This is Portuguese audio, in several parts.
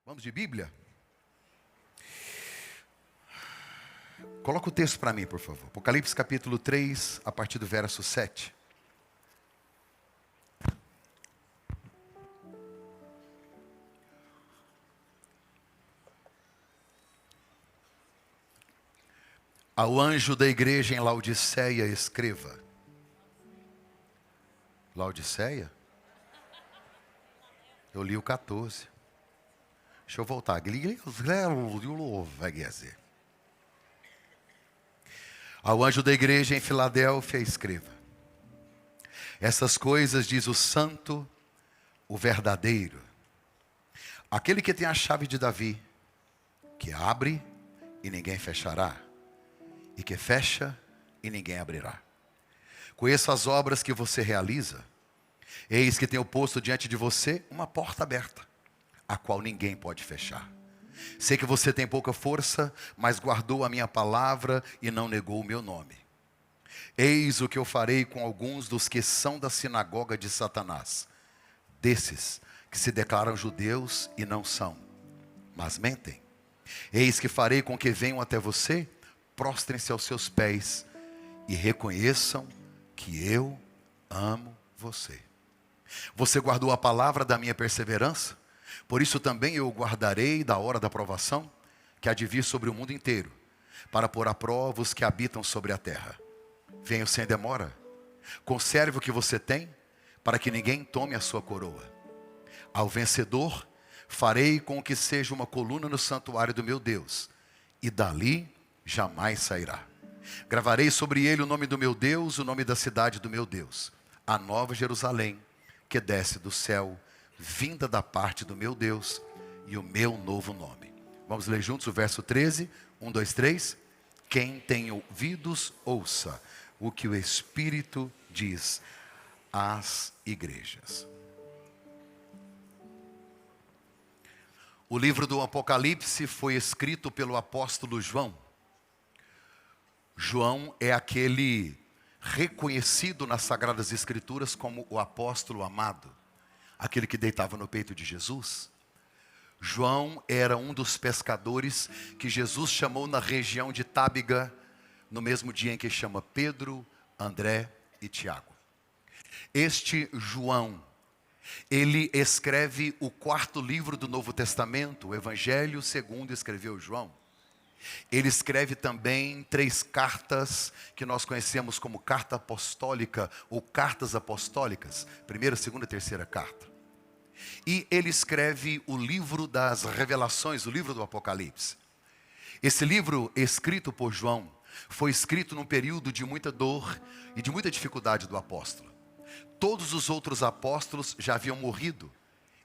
Vamos de Bíblia? Coloca o texto para mim, por favor. Apocalipse capítulo 3, a partir do verso 7. Ao anjo da igreja em Laodiceia escreva. Laodiceia? Eu li o 14. Deixa eu voltar. Ao anjo da igreja em Filadélfia escreva. Essas coisas diz o santo, o verdadeiro, aquele que tem a chave de Davi, que abre e ninguém fechará, e que fecha e ninguém abrirá. Conheço as obras que você realiza. Eis que tenho posto diante de você uma porta aberta, a qual ninguém pode fechar. Sei que você tem pouca força, mas guardou a minha palavra e não negou o meu nome. Eis o que eu farei com alguns dos que são da sinagoga de Satanás, desses que se declaram judeus e não são, mas mentem. Eis que farei com que venham até você, prostrem-se aos seus pés e reconheçam que eu amo você. Você guardou a palavra da minha perseverança, por isso também eu o guardarei da hora da provação, que há de vir sobre o mundo inteiro, para pôr à prova os que habitam sobre a terra. Venho sem demora, conserve o que você tem, para que ninguém tome a sua coroa. Ao vencedor, farei com que seja uma coluna no santuário do meu Deus, e dali jamais sairá. Gravarei sobre ele o nome do meu Deus, o nome da cidade do meu Deus, a nova Jerusalém, que desce do céu, vinda da parte do meu Deus, e o meu novo nome. Vamos ler juntos o verso 13, 1, 2, 3. Quem tem ouvidos, ouça o que o Espírito diz às igrejas. O livro do Apocalipse foi escrito pelo apóstolo João. João é aquele reconhecido nas Sagradas Escrituras como o apóstolo amado, aquele que deitava no peito de Jesus. João era um dos pescadores que Jesus chamou na região de Tábega, no mesmo dia em que chama Pedro, André e Tiago. Este João, ele escreve o 4º livro do Novo Testamento, o Evangelho segundo escreveu João. Ele escreve também 3 cartas que nós conhecemos como carta apostólica ou cartas apostólicas, 1ª, 2ª e 3ª carta. E ele escreve o livro das revelações, o livro do Apocalipse. Esse livro, escrito por João, foi escrito num período de muita dor e de muita dificuldade do apóstolo. Todos os outros apóstolos já haviam morrido.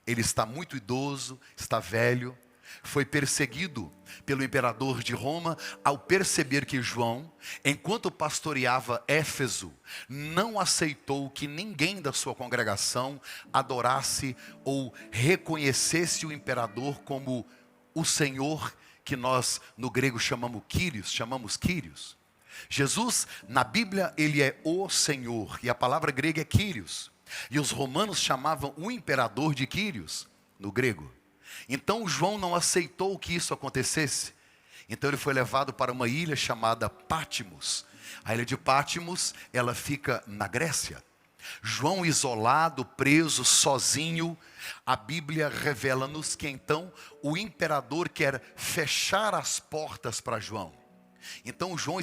Ele está muito idoso, está velho. Foi perseguido pelo imperador de Roma ao perceber que João, enquanto pastoreava Éfeso, não aceitou que ninguém da sua congregação adorasse ou reconhecesse o imperador como o Senhor, que nós no grego chamamos Kyrios. Jesus, na Bíblia, ele é o Senhor, e a palavra grega é Kyrios. E os romanos chamavam o imperador de Kyrios, no grego. Então João não aceitou que isso acontecesse. Então ele foi levado para uma ilha chamada Pátimos. A ilha de Pátimos, ela fica na Grécia. João isolado, preso, sozinho. A Bíblia revela-nos que então o imperador quer fechar as portas para João. Então João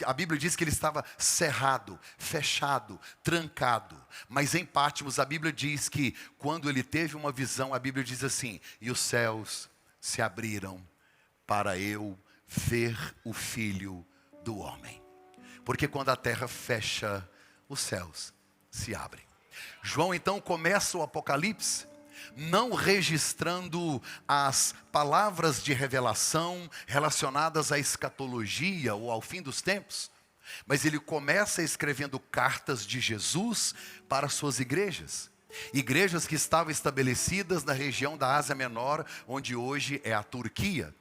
a Bíblia diz que ele estava cerrado, fechado, trancado. Mas em Pátimos a Bíblia diz que quando ele teve uma visão, a Bíblia diz assim: e os céus se abriram para eu ver o Filho do Homem. Porque quando a terra fecha, os céus se abrem. João então começa o Apocalipse não registrando as palavras de revelação relacionadas à escatologia ou ao fim dos tempos, mas ele começa escrevendo cartas de Jesus para suas igrejas que estavam estabelecidas na região da Ásia Menor, onde hoje é a Turquia.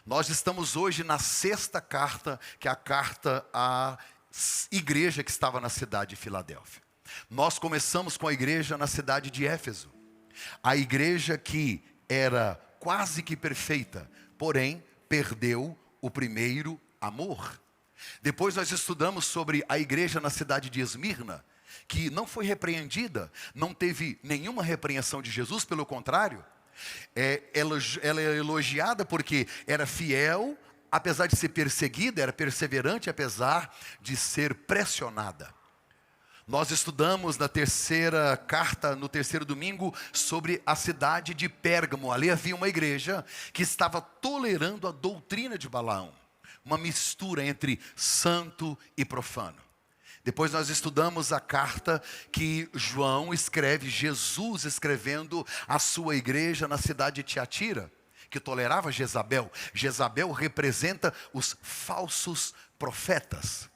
Nós estamos hoje na 6ª carta, que é a carta à igreja que estava na cidade de Filadélfia. Nós começamos com a igreja na cidade de Éfeso. A igreja que era quase que perfeita, porém perdeu o primeiro amor. Depois nós estudamos sobre a igreja na cidade de Esmirna, que não foi repreendida, não teve nenhuma repreensão de Jesus, pelo contrário, ela é elogiada porque era fiel, apesar de ser perseguida, era perseverante, apesar de ser pressionada. Nós estudamos na terceira carta, no terceiro domingo, sobre a cidade de Pérgamo. Ali havia uma igreja que estava tolerando a doutrina de Balaão, uma mistura entre santo e profano. Depois nós estudamos a carta que João escreve, Jesus escrevendo a sua igreja na cidade de Tiatira, que tolerava Jezabel. Jezabel representa os falsos profetas.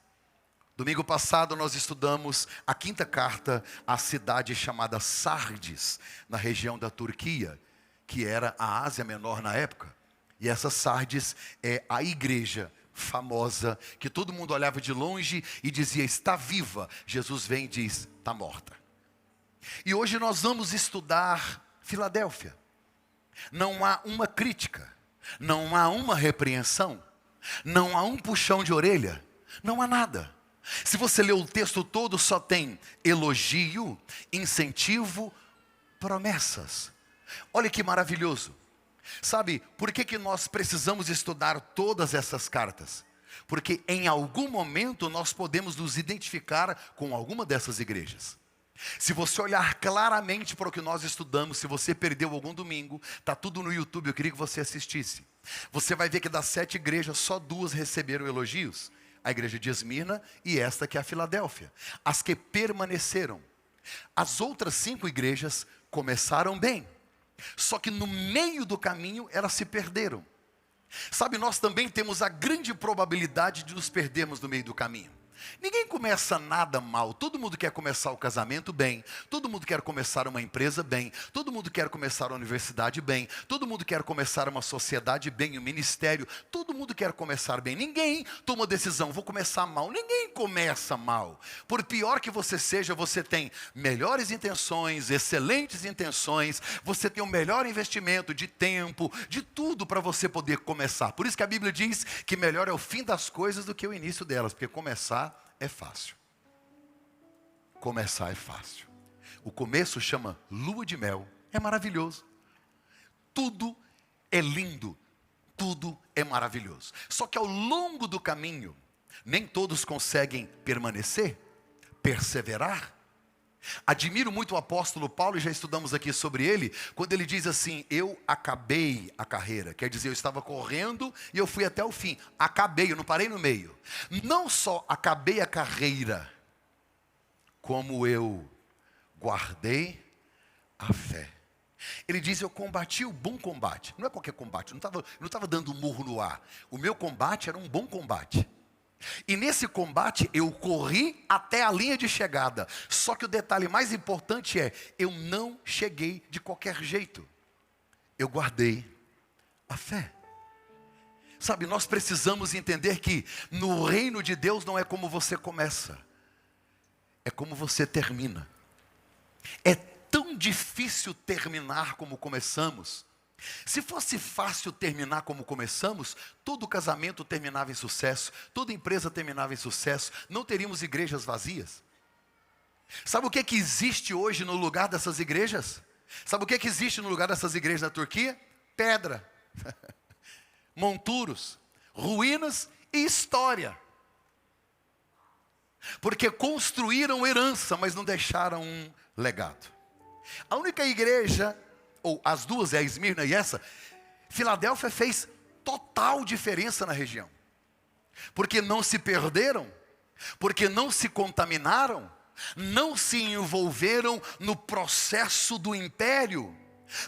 Domingo passado nós estudamos a quinta carta à cidade chamada Sardes, na região da Turquia, que era a Ásia Menor na época. E essa Sardes é a igreja famosa, que todo mundo olhava de longe e dizia, está viva. Jesus vem e diz, está morta. E hoje nós vamos estudar Filadélfia. Não há uma crítica, não há uma repreensão, não há um puxão de orelha, não há nada. Se você ler o texto todo, só tem elogio, incentivo, promessas. Olha que maravilhoso. Sabe, por que nós precisamos estudar todas essas cartas? Porque em algum momento nós podemos nos identificar com alguma dessas igrejas. Se você olhar claramente para o que nós estudamos, se você perdeu algum domingo, está tudo no YouTube, eu queria que você assistisse. Você vai ver que das 7 igrejas, só 2 receberam elogios. A igreja de Esmirna e esta que é a Filadélfia. As que permaneceram. As outras 5 igrejas começaram bem. Só que no meio do caminho elas se perderam. Sabe, nós também temos a grande probabilidade de nos perdermos no meio do caminho. Ninguém começa nada mal, todo mundo quer começar o casamento bem, todo mundo quer começar uma empresa bem, todo mundo quer começar a universidade bem, todo mundo quer começar uma sociedade bem, um ministério, todo mundo quer começar bem. Ninguém toma decisão, vou começar mal, ninguém começa mal. Por pior que você seja, você tem melhores intenções, excelentes intenções, você tem o melhor investimento de tempo, de tudo para você poder começar. Por isso que a Bíblia diz que melhor é o fim das coisas do que o início delas, porque começar é fácil. Começar é fácil. O começo chama lua de mel. É maravilhoso. Tudo é lindo. Tudo é maravilhoso. Só que ao longo do caminho, nem todos conseguem permanecer, perseverar. Admiro muito o apóstolo Paulo, e já estudamos aqui sobre ele, quando ele diz assim, eu acabei a carreira. Quer dizer, eu estava correndo e eu fui até o fim. Acabei, eu não parei no meio. Não só acabei a carreira, como eu guardei a fé. Ele diz, eu combati o bom combate. Não é qualquer combate, eu não estava dando um murro no ar. O meu combate era um bom combate. E nesse combate eu corri até a linha de chegada. Só que o detalhe mais importante é, eu não cheguei de qualquer jeito. Eu guardei a fé. Sabe, nós precisamos entender que no reino de Deus não é como você começa, é como você termina. É tão difícil terminar como começamos. Se fosse fácil terminar como começamos, todo casamento terminava em sucesso, toda empresa terminava em sucesso, não teríamos igrejas vazias. Sabe o que existe hoje no lugar dessas igrejas? Sabe o que existe no lugar dessas igrejas na Turquia? Pedra, monturos, ruínas e história. Porque construíram herança, mas não deixaram um legado. A única igreja, ou as duas, a Esmirna e essa, Filadélfia fez total diferença na região. Porque não se perderam, porque não se contaminaram, não se envolveram no processo do império,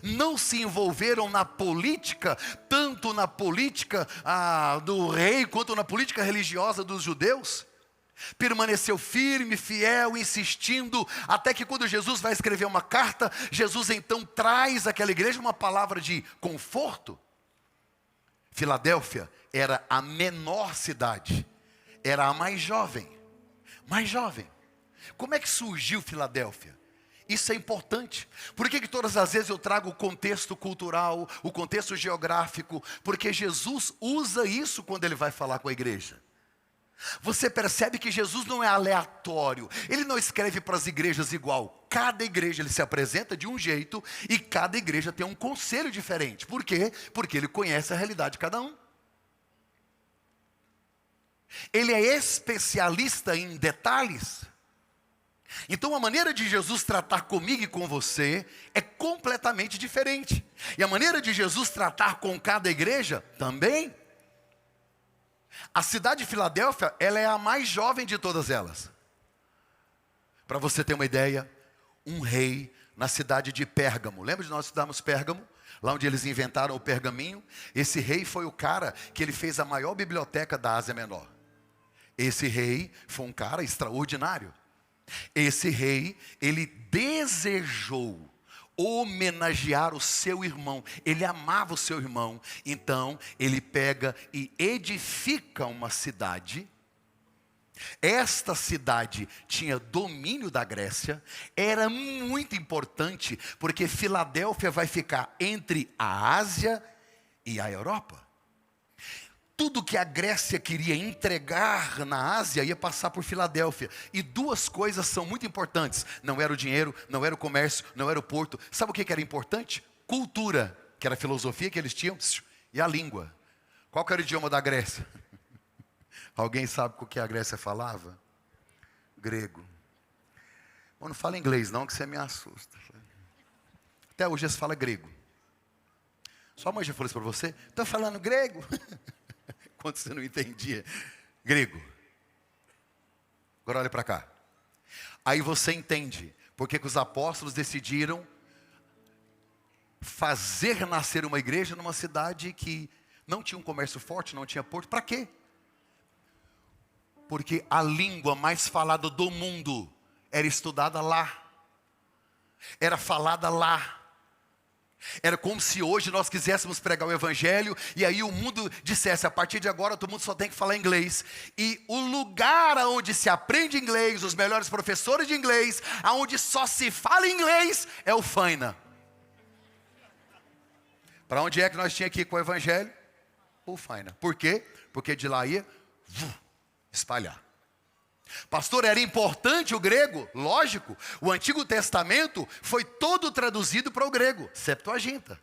não se envolveram na política, tanto na política do rei, quanto na política religiosa dos judeus. Permaneceu firme, fiel, insistindo, até que quando Jesus vai escrever uma carta, Jesus então traz àquela igreja uma palavra de conforto. Filadélfia era a menor cidade, era a mais jovem. Como é que surgiu Filadélfia? Isso é importante. Por que todas as vezes eu trago o contexto cultural, o contexto geográfico? Porque Jesus usa isso quando ele vai falar com a igreja. Você percebe que Jesus não é aleatório. Ele não escreve para as igrejas igual. Cada igreja ele se apresenta de um jeito e cada igreja tem um conselho diferente. Por quê? Porque ele conhece a realidade de cada um. Ele é especialista em detalhes. Então a maneira de Jesus tratar comigo e com você é completamente diferente. E a maneira de Jesus tratar com cada igreja também. A cidade de Filadélfia, ela é a mais jovem de todas elas. Para você ter uma ideia, um rei na cidade de Pérgamo. Lembra de nós estudarmos Pérgamo? Lá onde eles inventaram o pergaminho. Esse rei foi o cara que ele fez a maior biblioteca da Ásia Menor. Esse rei foi um cara extraordinário. Esse rei, ele desejou homenagear o seu irmão. Ele amava o seu irmão. Então, ele pega e edifica uma cidade. Esta cidade tinha domínio da Grécia. Era muito importante, porque Filadélfia vai ficar entre a Ásia e a Europa. Tudo que a Grécia queria entregar na Ásia ia passar por Filadélfia. E duas coisas são muito importantes. Não era o dinheiro, não era o comércio, não era o porto. Sabe o que era importante? Cultura, que era a filosofia que eles tinham, e a língua. Qual que era o idioma da Grécia? Alguém sabe o que a Grécia falava? Grego. Bom, não fala inglês não, que você me assusta. Até hoje eles falam grego. Sua mãe já falou isso para você? Estou falando grego? Quando você não entendia grego. Agora olha para cá. Aí você entende porque que os apóstolos decidiram fazer nascer uma igreja numa cidade que não tinha um comércio forte, não tinha porto. Para quê? Porque a língua mais falada do mundo era estudada lá. Era falada lá. Era como se hoje nós quiséssemos pregar o evangelho e aí o mundo dissesse, a partir de agora todo mundo só tem que falar inglês. E o lugar onde se aprende inglês, os melhores professores de inglês, aonde só se fala inglês, é o Faina. Para onde é que nós tínhamos que ir com o evangelho? O Faina. Por quê? Porque de lá ia espalhar. Pastor, era importante o grego? Lógico, o Antigo Testamento foi todo traduzido para o grego, Septuaginta.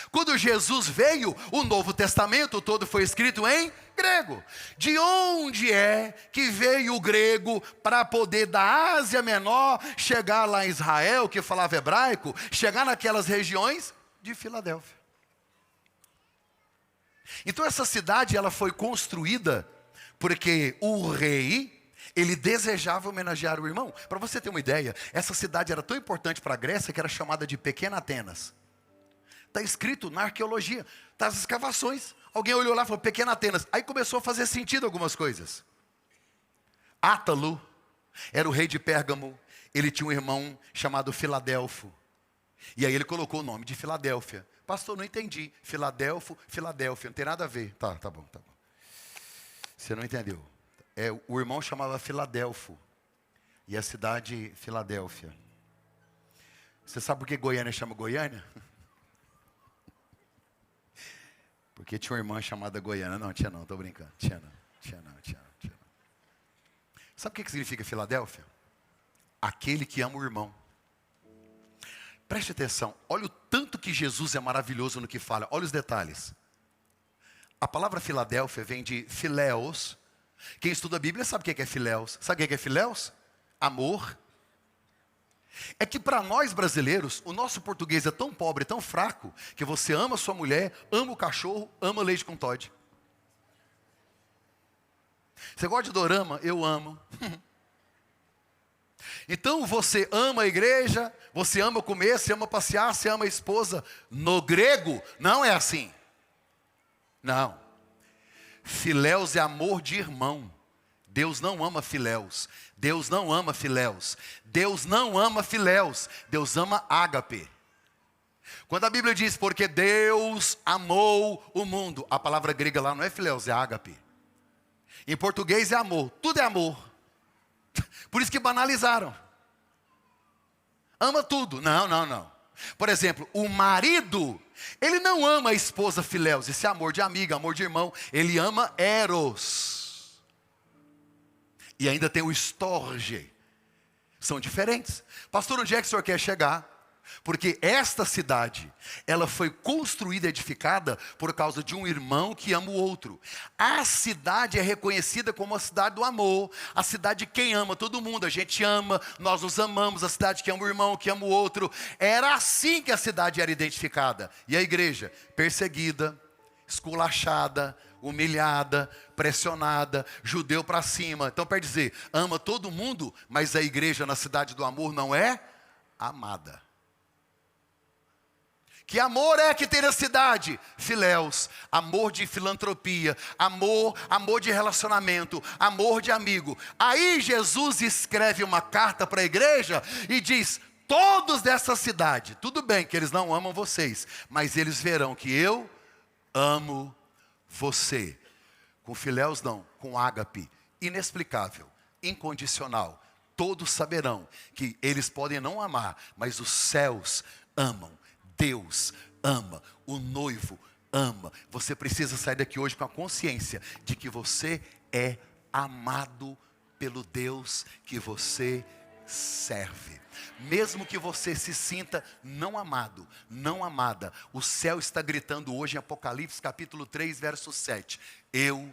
Quando Jesus veio, o Novo Testamento todo foi escrito em grego. De onde é que veio o grego para poder da Ásia Menor chegar lá em Israel, que falava hebraico, chegar naquelas regiões de Filadélfia? Então essa cidade ela foi construída porque o rei ele desejava homenagear o irmão. Para você ter uma ideia, essa cidade era tão importante para a Grécia que era chamada de Pequena Atenas. Está escrito na arqueologia, está nas escavações. Alguém olhou lá e falou, Pequena Atenas. Aí começou a fazer sentido algumas coisas. Átalo era o rei de Pérgamo. Ele tinha um irmão chamado Filadelfo. E aí ele colocou o nome de Filadélfia. Pastor, não entendi. Filadélfia, não tem nada a ver. Tá bom. Você não entendeu. O irmão chamava Filadelfo. E a cidade Filadélfia. Você sabe por que Goiânia chama Goiânia? Porque tinha uma irmã chamada Goiânia. Não, tinha não, estou brincando. Tinha não. Sabe o que significa Filadélfia? Aquele que ama o irmão. Preste atenção. Olha o tanto que Jesus é maravilhoso no que fala. Olha os detalhes. A palavra Filadélfia vem de Filéos. Quem estuda a Bíblia sabe o que é Filéus. Sabe o que é Filéus? Amor. É que para nós brasileiros, o nosso português é tão pobre, tão fraco, que você ama sua mulher, ama o cachorro, ama leite com Toddy. Você gosta de dorama? Eu amo. Então você ama a igreja, você ama comer, você ama passear, você ama a esposa. No grego, não é assim. Não. Filéus é amor de irmão. Deus não ama filéus. Deus não ama filéus. Deus não ama filéus. Deus ama ágape. Quando a Bíblia diz, porque Deus amou o mundo, a palavra grega lá não é filéus, é ágape. Em português é amor. Tudo é amor. Por isso que banalizaram. Ama tudo. Não, não, não. Por exemplo, o marido, ele não ama a esposa filéus, esse é amor de amiga, amor de irmão. Ele ama eros. E ainda tem o storge. São diferentes. Pastor, onde é que o senhor quer chegar? Porque esta cidade, ela foi construída, edificada por causa de um irmão que ama o outro. A cidade é reconhecida como a cidade do amor, a cidade de quem ama todo mundo. A gente ama, nós nos amamos, a cidade que ama o irmão, que ama o outro. Era assim que a cidade era identificada. E a igreja? Perseguida, esculachada, humilhada, pressionada, judeu para cima. Então, quer dizer, ama todo mundo, mas a igreja na cidade do amor não é amada. Que amor é que tem na cidade? Filéus, amor de filantropia, amor de relacionamento, amor de amigo. Aí Jesus escreve uma carta para a igreja e diz: todos dessa cidade, tudo bem que eles não amam vocês, mas eles verão que eu amo você. Com filéus não, com ágape, inexplicável, incondicional. Todos saberão que eles podem não amar, mas os céus amam. Deus ama, o noivo ama. Você precisa sair daqui hoje com a consciência de que você é amado pelo Deus que você serve. Mesmo que você se sinta não amado, não amada, o céu está gritando hoje em Apocalipse capítulo 3, verso 7. Eu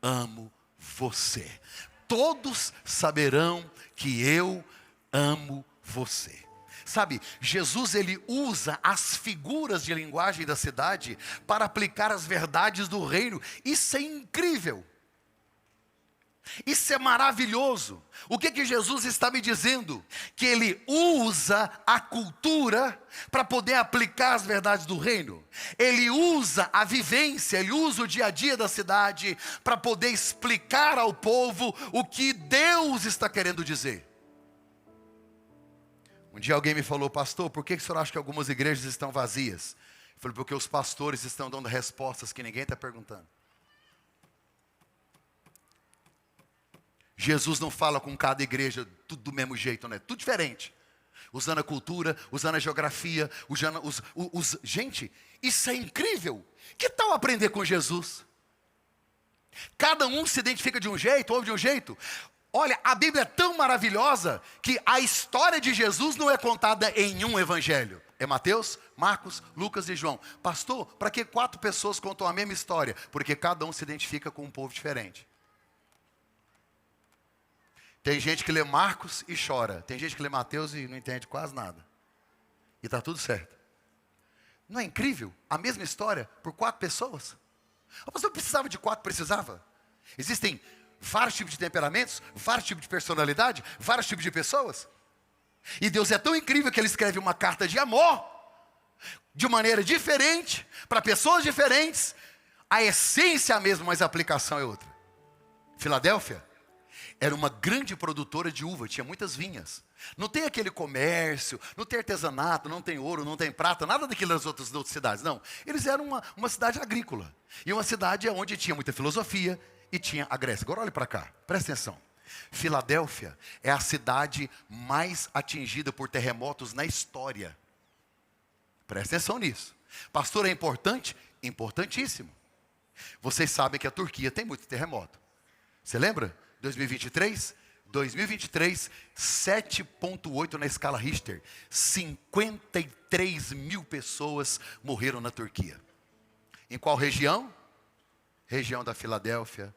amo você. Todos saberão que eu amo você. Sabe, Jesus ele usa as figuras de linguagem da cidade para aplicar as verdades do reino. Isso é incrível. Isso é maravilhoso. O que Jesus está me dizendo? Que ele usa a cultura para poder aplicar as verdades do reino. Ele usa a vivência, ele usa o dia a dia da cidade para poder explicar ao povo o que Deus está querendo dizer. Um dia alguém me falou: pastor, por que o senhor acha que algumas igrejas estão vazias? Eu falei: porque os pastores estão dando respostas que ninguém está perguntando. Jesus não fala com cada igreja tudo do mesmo jeito, né? Tudo diferente. Usando a cultura, usando a geografia, usando Gente, isso é incrível. Que tal aprender com Jesus? Cada um se identifica de um jeito, ouve de um jeito. Olha, a Bíblia é tão maravilhosa que a história de Jesus não é contada em um evangelho. É Mateus, Marcos, Lucas e João. Pastor, para que 4 pessoas contam a mesma história? Porque cada um se identifica com um povo diferente. Tem gente que lê Marcos e chora. Tem gente que lê Mateus e não entende quase nada. E está tudo certo. Não é incrível? A mesma história por 4 pessoas. O pastor precisava de 4, precisava. Existem vários tipos de temperamentos, vários tipos de personalidade, vários tipos de pessoas. E Deus é tão incrível que Ele escreve uma carta de amor, de maneira diferente, para pessoas diferentes. A essência é a mesma, mas a aplicação é outra. Filadélfia era uma grande produtora de uva, tinha muitas vinhas. Não tem aquele comércio, não tem artesanato, não tem ouro, não tem prata, nada daquilo nas outras cidades, não. Eles eram uma cidade agrícola. E uma cidade onde tinha muita filosofia, e tinha a Grécia. Agora olhe para cá, presta atenção. Filadélfia é a cidade mais atingida por terremotos na história. Presta atenção nisso. Pastor, é importante? Importantíssimo. Vocês sabem que a Turquia tem muito terremoto. Você lembra? 2023? 2023, 7,8 na escala Richter. 53 mil pessoas morreram na Turquia. Em qual região? Região da Filadélfia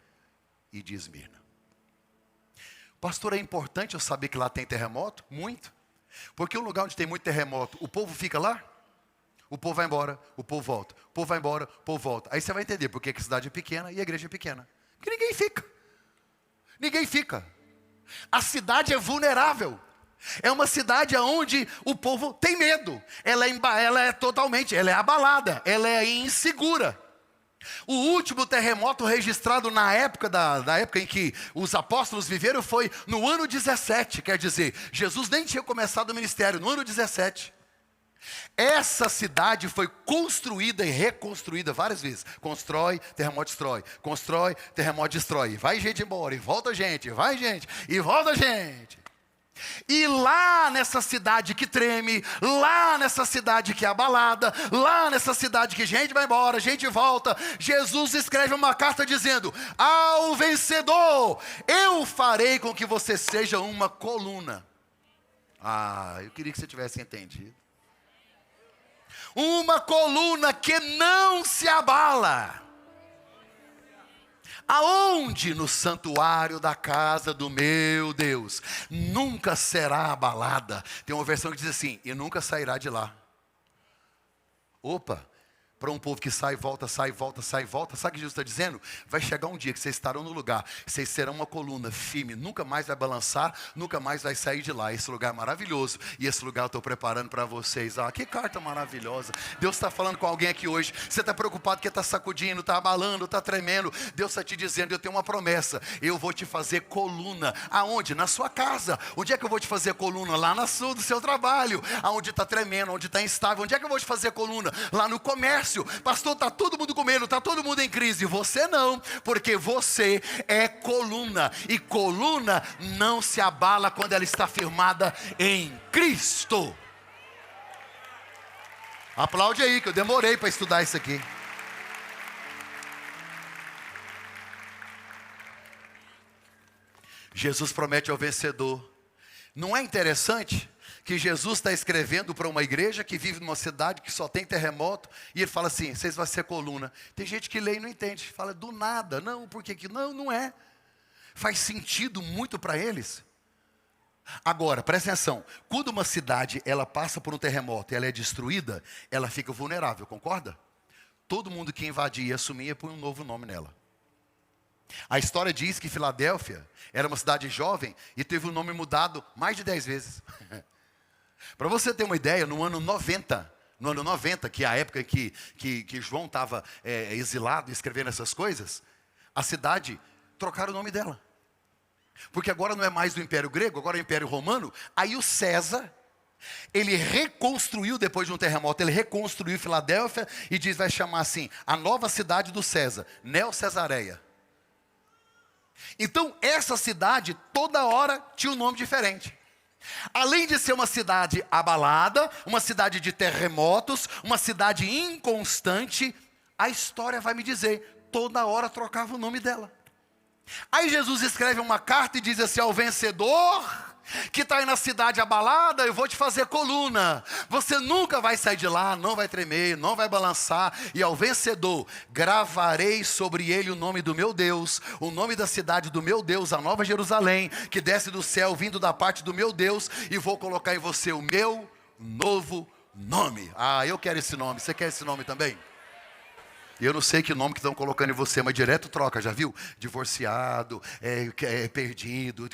e de Esmirna. Pastor, é importante eu saber que lá tem terremoto? Muito. Porque um lugar onde tem muito terremoto, o povo fica lá? O povo vai embora, o povo volta. O povo vai embora, o povo volta. Aí você vai entender por que a cidade é pequena e a igreja é pequena. Porque ninguém fica. Ninguém fica. A cidade é vulnerável. É uma cidade onde o povo tem medo. Ela é abalada. Ela é insegura. O último terremoto registrado na época em que os apóstolos viveram foi no ano 17. Quer dizer, Jesus nem tinha começado o ministério, no ano 17. Essa cidade foi construída e reconstruída várias vezes. Constrói, terremoto destrói. Constrói, terremoto destrói. Vai gente embora, e volta gente. Vai gente, e volta gente. E lá nessa cidade que treme, lá nessa cidade que é abalada, lá nessa cidade que gente vai embora, gente volta, Jesus escreve uma carta dizendo: ao vencedor, eu farei com que você seja uma coluna. Eu queria que você tivesse entendido. Uma coluna que não se abala. Aonde? No santuário da casa do meu Deus. Nunca será abalada. Tem uma versão que diz assim: e nunca sairá de lá. Opa! Para um povo que sai, volta, sai, volta, sai, volta. Sabe o que Jesus está dizendo? Vai chegar um dia que vocês estarão no lugar. Vocês serão uma coluna firme. Nunca mais vai balançar. Nunca mais vai sair de lá. Esse lugar é maravilhoso. E esse lugar eu estou preparando para vocês. Que carta maravilhosa. Deus está falando com alguém aqui hoje. Você está preocupado que está sacudindo, está abalando, está tremendo. Deus está te dizendo: eu tenho uma promessa. Eu vou te fazer coluna. Aonde? Na sua casa. Onde é que eu vou te fazer coluna? Lá na sua, do seu trabalho. Aonde está tremendo, onde está instável. Onde é que eu vou te fazer coluna? Lá no comércio. Pastor, está todo mundo com medo, está todo mundo em crise. Você não, porque você é coluna. E coluna não se abala quando ela está firmada em Cristo. Aplaude aí, que eu demorei para estudar isso aqui. Jesus promete ao vencedor. Não é interessante que Jesus está escrevendo para uma igreja que vive numa cidade que só tem terremoto, e ele fala assim: vocês vão ser coluna. Tem gente que lê e não entende, fala do nada, não, por que? Não é. Faz sentido muito para eles. Agora, presta atenção, quando uma cidade ela passa por um terremoto e ela é destruída, ela fica vulnerável, concorda? Todo mundo que invadia e assumia põe um novo nome nela. A história diz que Filadélfia era uma cidade jovem e teve o nome mudado mais de 10 vezes. Para você ter uma ideia, no ano 90, que é a época que João estava exilado escrevendo essas coisas, a cidade trocaram o nome dela. Porque agora não é mais do Império Grego, agora é o Império Romano. Aí o César, ele reconstruiu, depois de um terremoto, ele reconstruiu Filadélfia e vai chamar assim, a nova cidade do César, Neo-Cesareia. Então essa cidade toda hora tinha um nome diferente. Além de ser uma cidade abalada, uma cidade de terremotos, uma cidade inconstante, a história vai me dizer, toda hora trocava o nome dela. Aí Jesus escreve uma carta e diz assim: ao vencedor que está aí na cidade abalada, eu vou te fazer coluna. Você nunca vai sair de lá, não vai tremer, não vai balançar. E ao vencedor, gravarei sobre ele o nome do meu Deus, o nome da cidade do meu Deus, a Nova Jerusalém, que desce do céu, vindo da parte do meu Deus, e vou colocar em você o meu novo nome. Eu quero esse nome. Você quer esse nome também? Eu não sei que nome que estão colocando em você, mas direto troca, já viu? Divorciado, perdido.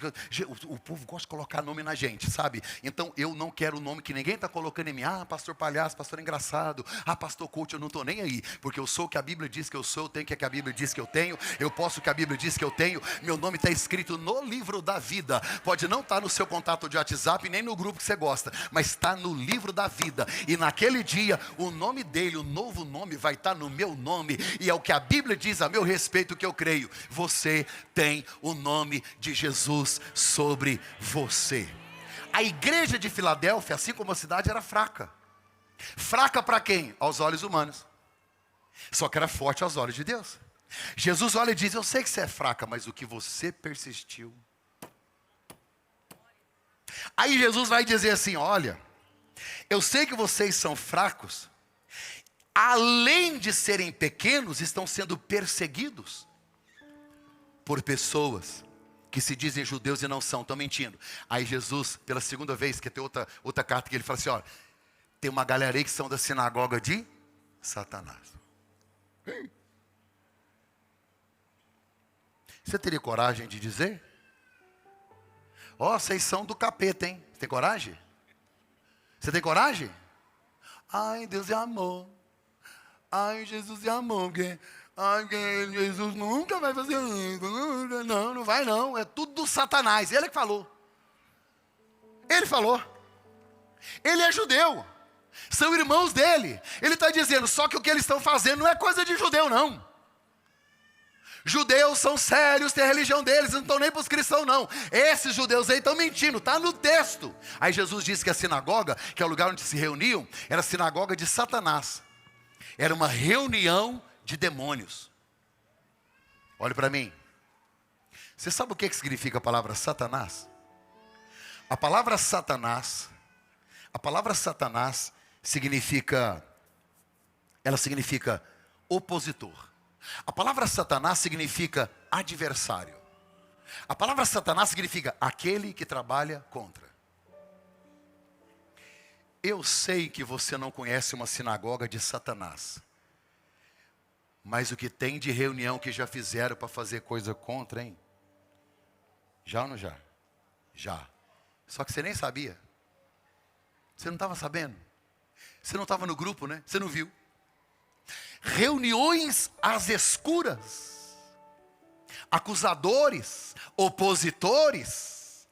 O povo gosta de colocar nome na gente, sabe? Então eu não quero o nome que ninguém está colocando em mim. Pastor palhaço, pastor engraçado. Pastor coach, eu não estou nem aí. Porque eu sou o que a Bíblia diz que eu sou, eu tenho o que a Bíblia diz que eu tenho. Eu posso o que a Bíblia diz que eu tenho. Meu nome está escrito no livro da vida. Pode não estar no seu contato de WhatsApp, nem no grupo que você gosta. Mas está no livro da vida. E naquele dia, o nome dele, o novo nome, vai estar no meu nome. E é o que a Bíblia diz a meu respeito que eu creio. Você tem o nome de Jesus sobre você. A igreja de Filadélfia, assim como a cidade, era fraca. Fraca para quem? Aos olhos humanos. Só que era forte aos olhos de Deus. Jesus olha e diz: eu sei que você é fraca, mas o que você persistiu. Aí Jesus vai dizer assim: olha, eu sei que vocês são fracos. Além de serem pequenos, estão sendo perseguidos por pessoas que se dizem judeus e não são, estão mentindo. Aí Jesus, pela segunda vez, que tem outra carta que ele fala assim: ó, tem uma galera aí que são da sinagoga de Satanás. Você teria coragem de dizer? Vocês são do capeta, hein? Você tem coragem? Você tem coragem? Ai, Deus é amor. Ai, Jesus é amor, porque Jesus nunca vai fazer isso. Não vai não. É tudo do Satanás. Ele que falou. Ele falou. Ele é judeu. São irmãos dele. Ele está dizendo, só que o que eles estão fazendo não é coisa de judeu, não. Judeus são sérios, têm a religião deles, não estão nem para os cristãos não. Esses judeus aí estão mentindo, está no texto. Aí Jesus disse que a sinagoga, que é o lugar onde se reuniam, era a sinagoga de Satanás. Era uma reunião de demônios. Olhe para mim. Você sabe o que significa a palavra Satanás? A palavra Satanás significa, ela significa opositor. A palavra Satanás significa adversário. A palavra Satanás significa aquele que trabalha contra. Eu sei que você não conhece uma sinagoga de Satanás. Mas o que tem de reunião que já fizeram para fazer coisa contra, hein? Já ou não já? Já. Só que você nem sabia. Você não estava sabendo. Você não estava no grupo, né? Você não viu. Reuniões às escuras. Acusadores. Opositores.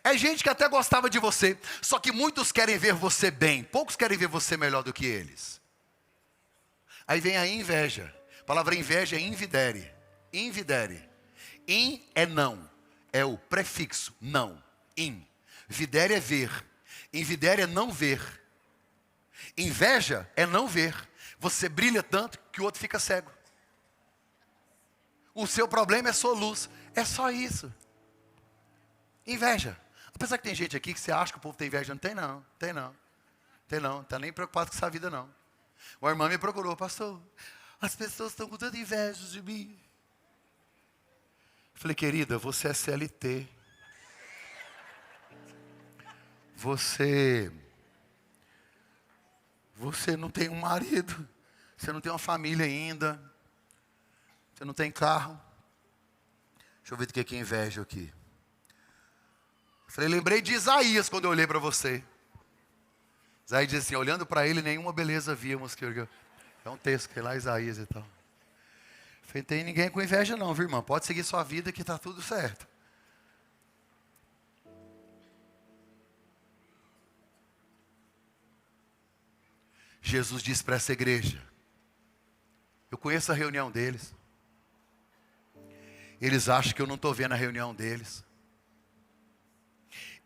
É gente que até gostava de você. Só que muitos querem ver você bem. Poucos querem ver você melhor do que eles. Aí vem a inveja. A palavra inveja é invidere. Invidere. In é não. É o prefixo, não. In. Videre é ver. Invidere é não ver. Inveja é não ver. Você brilha tanto que o outro fica cego. O seu problema é sua luz. É só isso. Inveja. Apesar que tem gente aqui que você acha que o povo tem inveja. Não tem não. Tem não. Tem não. Não está nem preocupado com essa vida não. Uma irmã me procurou. Pastor, as pessoas estão com tanta inveja de mim. Falei, querida, você é CLT. Você não tem um marido. Você não tem uma família ainda. Você não tem carro. Deixa eu ver do que é inveja aqui. Falei, lembrei de Isaías quando eu olhei para você. Isaías diz assim, olhando para ele, nenhuma beleza víamos. É um texto que é lá Isaías e tal. Falei, tem ninguém com inveja não, viu, irmão? Pode seguir sua vida que está tudo certo. Jesus disse para essa igreja, eu conheço a reunião deles. Eles acham que eu não estou vendo a reunião deles.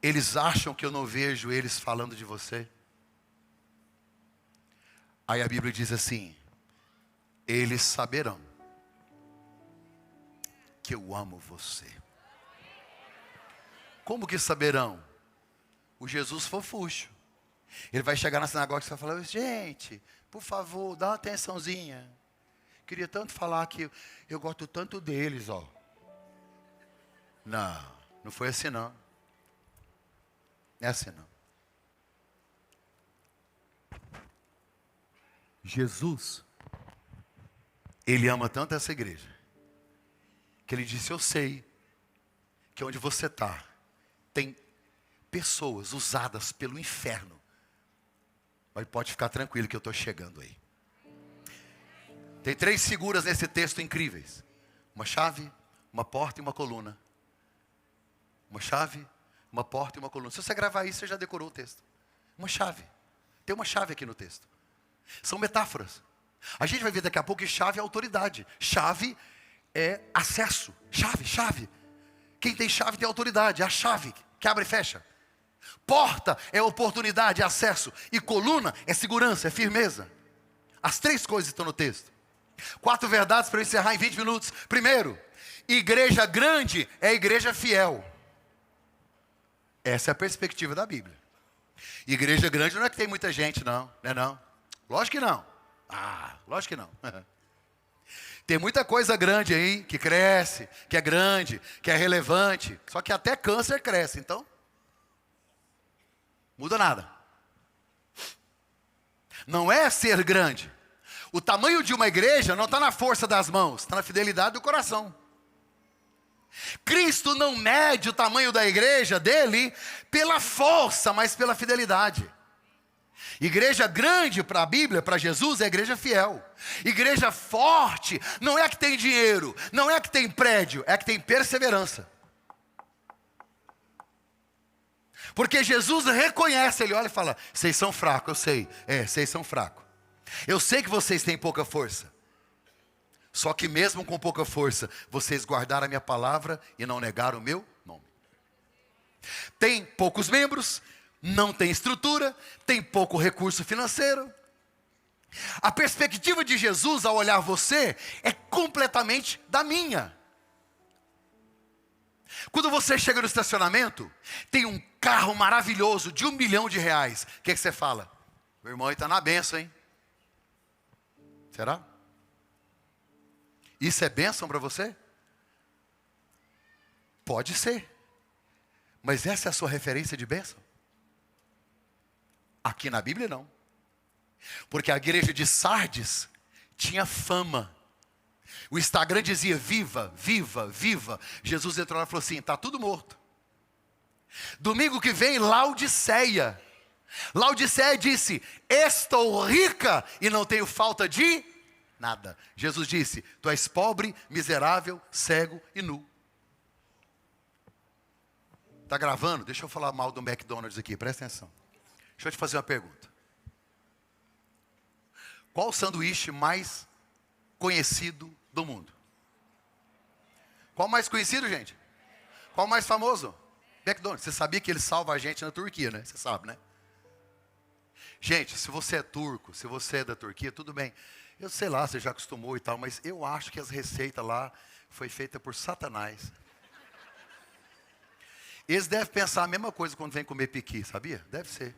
Eles acham que eu não vejo eles falando de você. Aí a Bíblia diz assim, eles saberão que eu amo você. Como que saberão? O Jesus fofucho. Ele vai chegar na sinagoga e vai falar, gente, por favor, dá uma atençãozinha. Queria tanto falar que eu gosto tanto deles, ó. Não foi assim não. Não é assim não. Jesus, Ele ama tanto essa igreja, que Ele disse, eu sei que onde você está, tem pessoas usadas pelo inferno. Mas pode ficar tranquilo que eu estou chegando aí. Tem 3 figuras nesse texto incríveis. Uma chave, uma porta e uma coluna. Uma chave, uma porta e uma coluna. Se você gravar isso, você já decorou o texto. Uma chave. Tem uma chave aqui no texto. São metáforas. A gente vai ver daqui a pouco que chave é autoridade. Chave é acesso. Chave. Quem tem chave tem autoridade. É a chave que abre e fecha. Porta é oportunidade, é acesso. E coluna é segurança, é firmeza. As 3 coisas estão no texto. 4 verdades para eu encerrar em 20 minutos. Primeiro, igreja grande é igreja fiel. Essa é a perspectiva da Bíblia. Igreja grande não é que tem muita gente, não. Não é não? Lógico que não. Lógico que não. Tem muita coisa grande aí, que cresce, que é grande, que é relevante. Só que até câncer cresce, então muda nada. Não é ser grande. O tamanho de uma igreja não está na força das mãos, está na fidelidade do coração. Cristo não mede o tamanho da igreja dele pela força, mas pela fidelidade. Igreja grande para a Bíblia, para Jesus, é igreja fiel. Igreja forte não é que tem dinheiro, não é que tem prédio, é que tem perseverança. Porque Jesus reconhece, Ele olha e fala, vocês são fracos, eu sei. Vocês são fracos. Eu sei que vocês têm pouca força. Só que mesmo com pouca força, vocês guardaram a minha palavra e não negaram o meu nome. Tem poucos membros, não tem estrutura, tem pouco recurso financeiro. A perspectiva de Jesus ao olhar você é completamente da minha. Quando você chega no estacionamento, tem um carro maravilhoso de R$1 milhão. O que você fala? Meu irmão está na bênção, hein? Será? Isso é bênção para você? Pode ser. Mas essa é a sua referência de bênção? Aqui na Bíblia não. Porque a igreja de Sardes tinha fama. O Instagram dizia viva, viva, viva. Jesus entrou lá e falou assim, está tudo morto. Domingo que vem, Laodiceia. Laodiceia disse, estou rica e não tenho falta de nada. Jesus disse, tu és pobre, miserável, cego e nu. Está gravando? Deixa eu falar mal do McDonald's aqui, presta atenção. Deixa eu te fazer uma pergunta. Qual o sanduíche mais conhecido do mundo? Qual o mais conhecido, gente? Qual o mais famoso? McDonald's. Você sabia que ele salva a gente na Turquia, né? Você sabe, né? Gente, se você é turco, se você é da Turquia, tudo bem. Eu sei lá, você já acostumou e tal, mas eu acho que as receitas lá foi feita por Satanás. Eles devem pensar a mesma coisa quando vem comer piqui, sabia? Deve ser.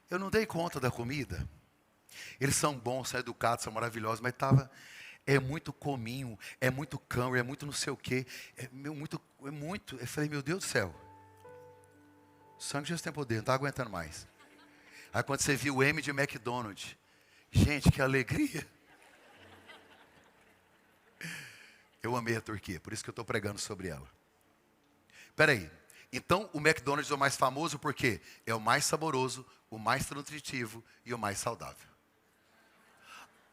Eu não dei conta da comida. Eles são bons, são educados, são maravilhosos, mas é muito cominho, é muito cão, é muito não sei o quê. É muito. Eu falei, meu Deus do céu. O sangue de Jesus tem poder, não está aguentando mais. Aí quando você viu o M de McDonald's, gente, que alegria. Eu amei a Turquia, por isso que eu estou pregando sobre ela. Espera aí. Então, o McDonald's é o mais famoso porque é o mais saboroso, o mais nutritivo e o mais saudável.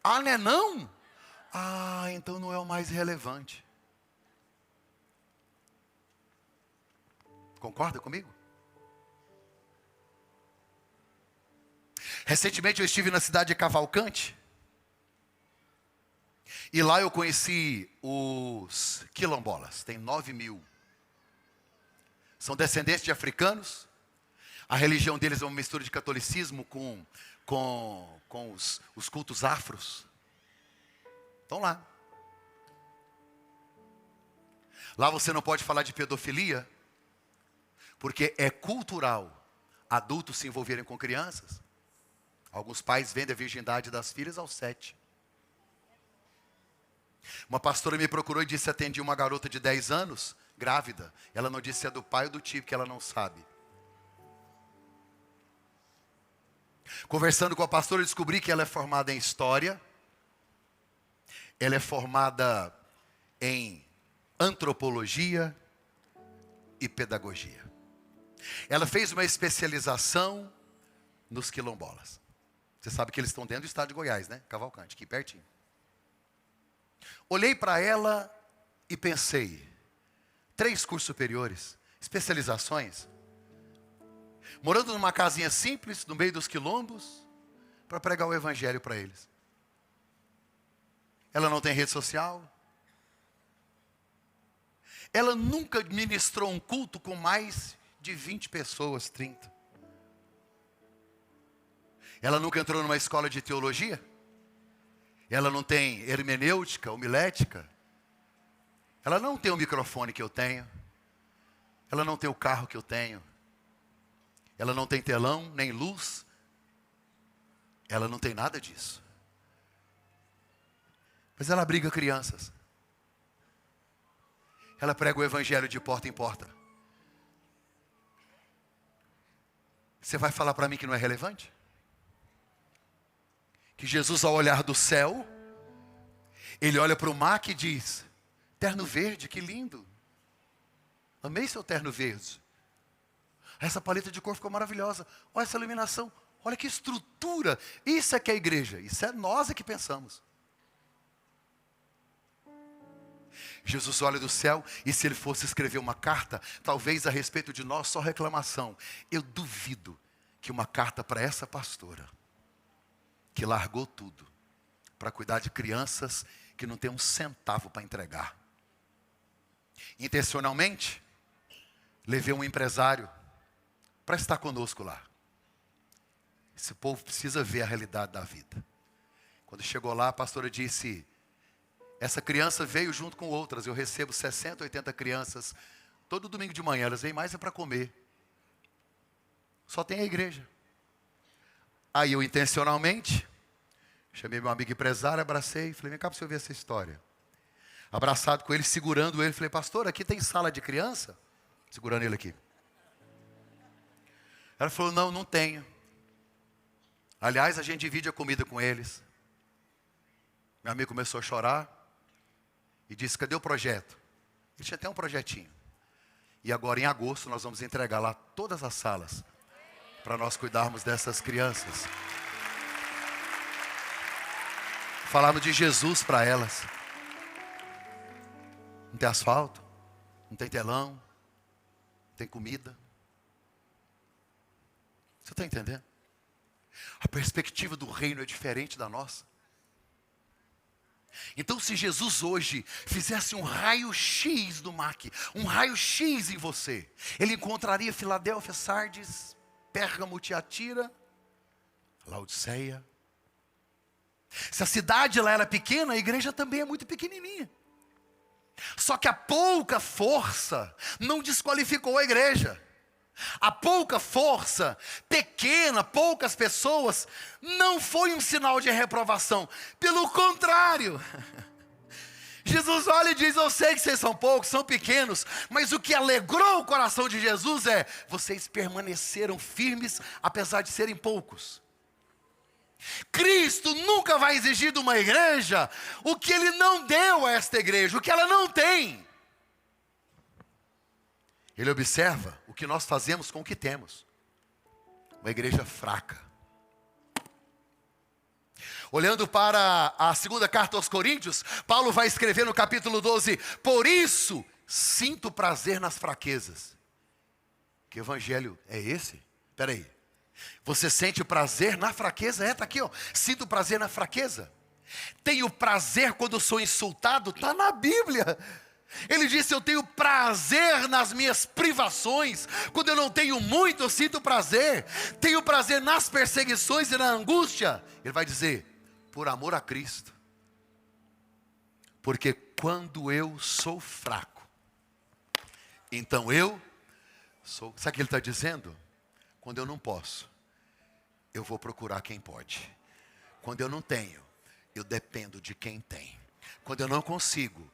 Ah, não é não? Ah, então não é o mais relevante. Concorda comigo? Recentemente eu estive na cidade de Cavalcante. E lá eu conheci os quilombolas. Tem 9 mil. São descendentes de africanos. A religião deles é uma mistura de catolicismo com os cultos afros. Estão lá. Lá você não pode falar de pedofilia, porque é cultural adultos se envolverem com crianças. Alguns pais vendem a virgindade das filhas aos 7. Uma pastora me procurou e disse que atendia uma garota de 10 anos, grávida. Ela não disse se é do pai ou do tio, que ela não sabe. Conversando com a pastora, eu descobri que ela é formada em História. Ela é formada em Antropologia e Pedagogia. Ela fez uma especialização nos quilombolas. Você sabe que eles estão dentro do estado de Goiás, né? Cavalcante, aqui pertinho. Olhei para ela e pensei, 3 cursos superiores, especializações, morando numa casinha simples, no meio dos quilombos, para pregar o evangelho para eles. Ela não tem rede social. Ela nunca ministrou um culto com mais de 20 pessoas, 30. Ela nunca entrou numa escola de teologia. Ela não tem hermenêutica, homilética. Ela não tem o microfone que eu tenho. Ela não tem o carro que eu tenho. Ela não tem telão, nem luz. Ela não tem nada disso. Mas ela abriga crianças. Ela prega o evangelho de porta em porta. Você vai falar para mim que não é relevante? Que Jesus, ao olhar do céu, ele olha para o mar que diz, terno verde, que lindo. Amei seu terno verde. Essa paleta de cor ficou maravilhosa. Olha essa iluminação. Olha que estrutura. Isso é que é a igreja. Isso é nós é que pensamos. Jesus olha do céu e se ele fosse escrever uma carta, talvez a respeito de nós, só reclamação. Eu duvido que uma carta para essa pastora, que largou tudo para cuidar de crianças que não tem um centavo para entregar. Intencionalmente, levei um empresário para estar conosco lá. Esse povo precisa ver a realidade da vida. Quando chegou lá, a pastora disse: essa criança veio junto com outras. Eu recebo 60, 80 crianças todo domingo de manhã. Elas vêm mais é para comer. Só tem a igreja. Aí eu intencionalmente chamei meu amigo empresário, abracei, falei: vem cá para você ver essa história. Abraçado com ele, segurando ele, falei: pastor, aqui tem sala de criança? Segurando ele aqui. Ela falou: não, não tenho. Aliás, a gente divide a comida com eles. Meu amigo começou a chorar e disse: cadê o projeto? Ele tinha até um projetinho. E agora em agosto nós vamos entregar lá todas as salas para nós cuidarmos dessas crianças. Falarmos de Jesus para elas. Não tem asfalto, não tem telão, não tem comida. Você está entendendo? A perspectiva do reino é diferente da nossa. Então, se Jesus hoje fizesse um raio-x do MAC, um raio-x em você, ele encontraria Filadélfia, Sardes, Pérgamo, Tiatira, Laodiceia. Se a cidade lá era pequena, a igreja também é muito pequenininha. Só que a pouca força não desqualificou a igreja. A pouca força, pequena, poucas pessoas, não foi um sinal de reprovação. Pelo contrário, Jesus olha e diz: eu sei que vocês são poucos, são pequenos, mas o que alegrou o coração de Jesus é: vocês permaneceram firmes, apesar de serem poucos. Cristo nunca vai exigir de uma igreja o que Ele não deu a esta igreja, o que ela não tem. Ele observa o que nós fazemos com o que temos. Uma igreja fraca. Olhando para a segunda carta aos Coríntios, Paulo vai escrever no capítulo 12: por isso sinto prazer nas fraquezas. Que evangelho é esse? Espera aí. Você sente prazer na fraqueza? Está aqui, ó. Sinto prazer na fraqueza. Tenho prazer quando sou insultado? Está na Bíblia. Ele disse: eu tenho prazer nas minhas privações. Quando eu não tenho muito, eu sinto prazer. Tenho prazer nas perseguições e na angústia. Ele vai dizer: por amor a Cristo. Porque quando eu sou fraco, então eu sou. Sabe o que ele está dizendo? Quando eu não posso, eu vou procurar quem pode. Quando eu não tenho, eu dependo de quem tem. Quando eu não consigo,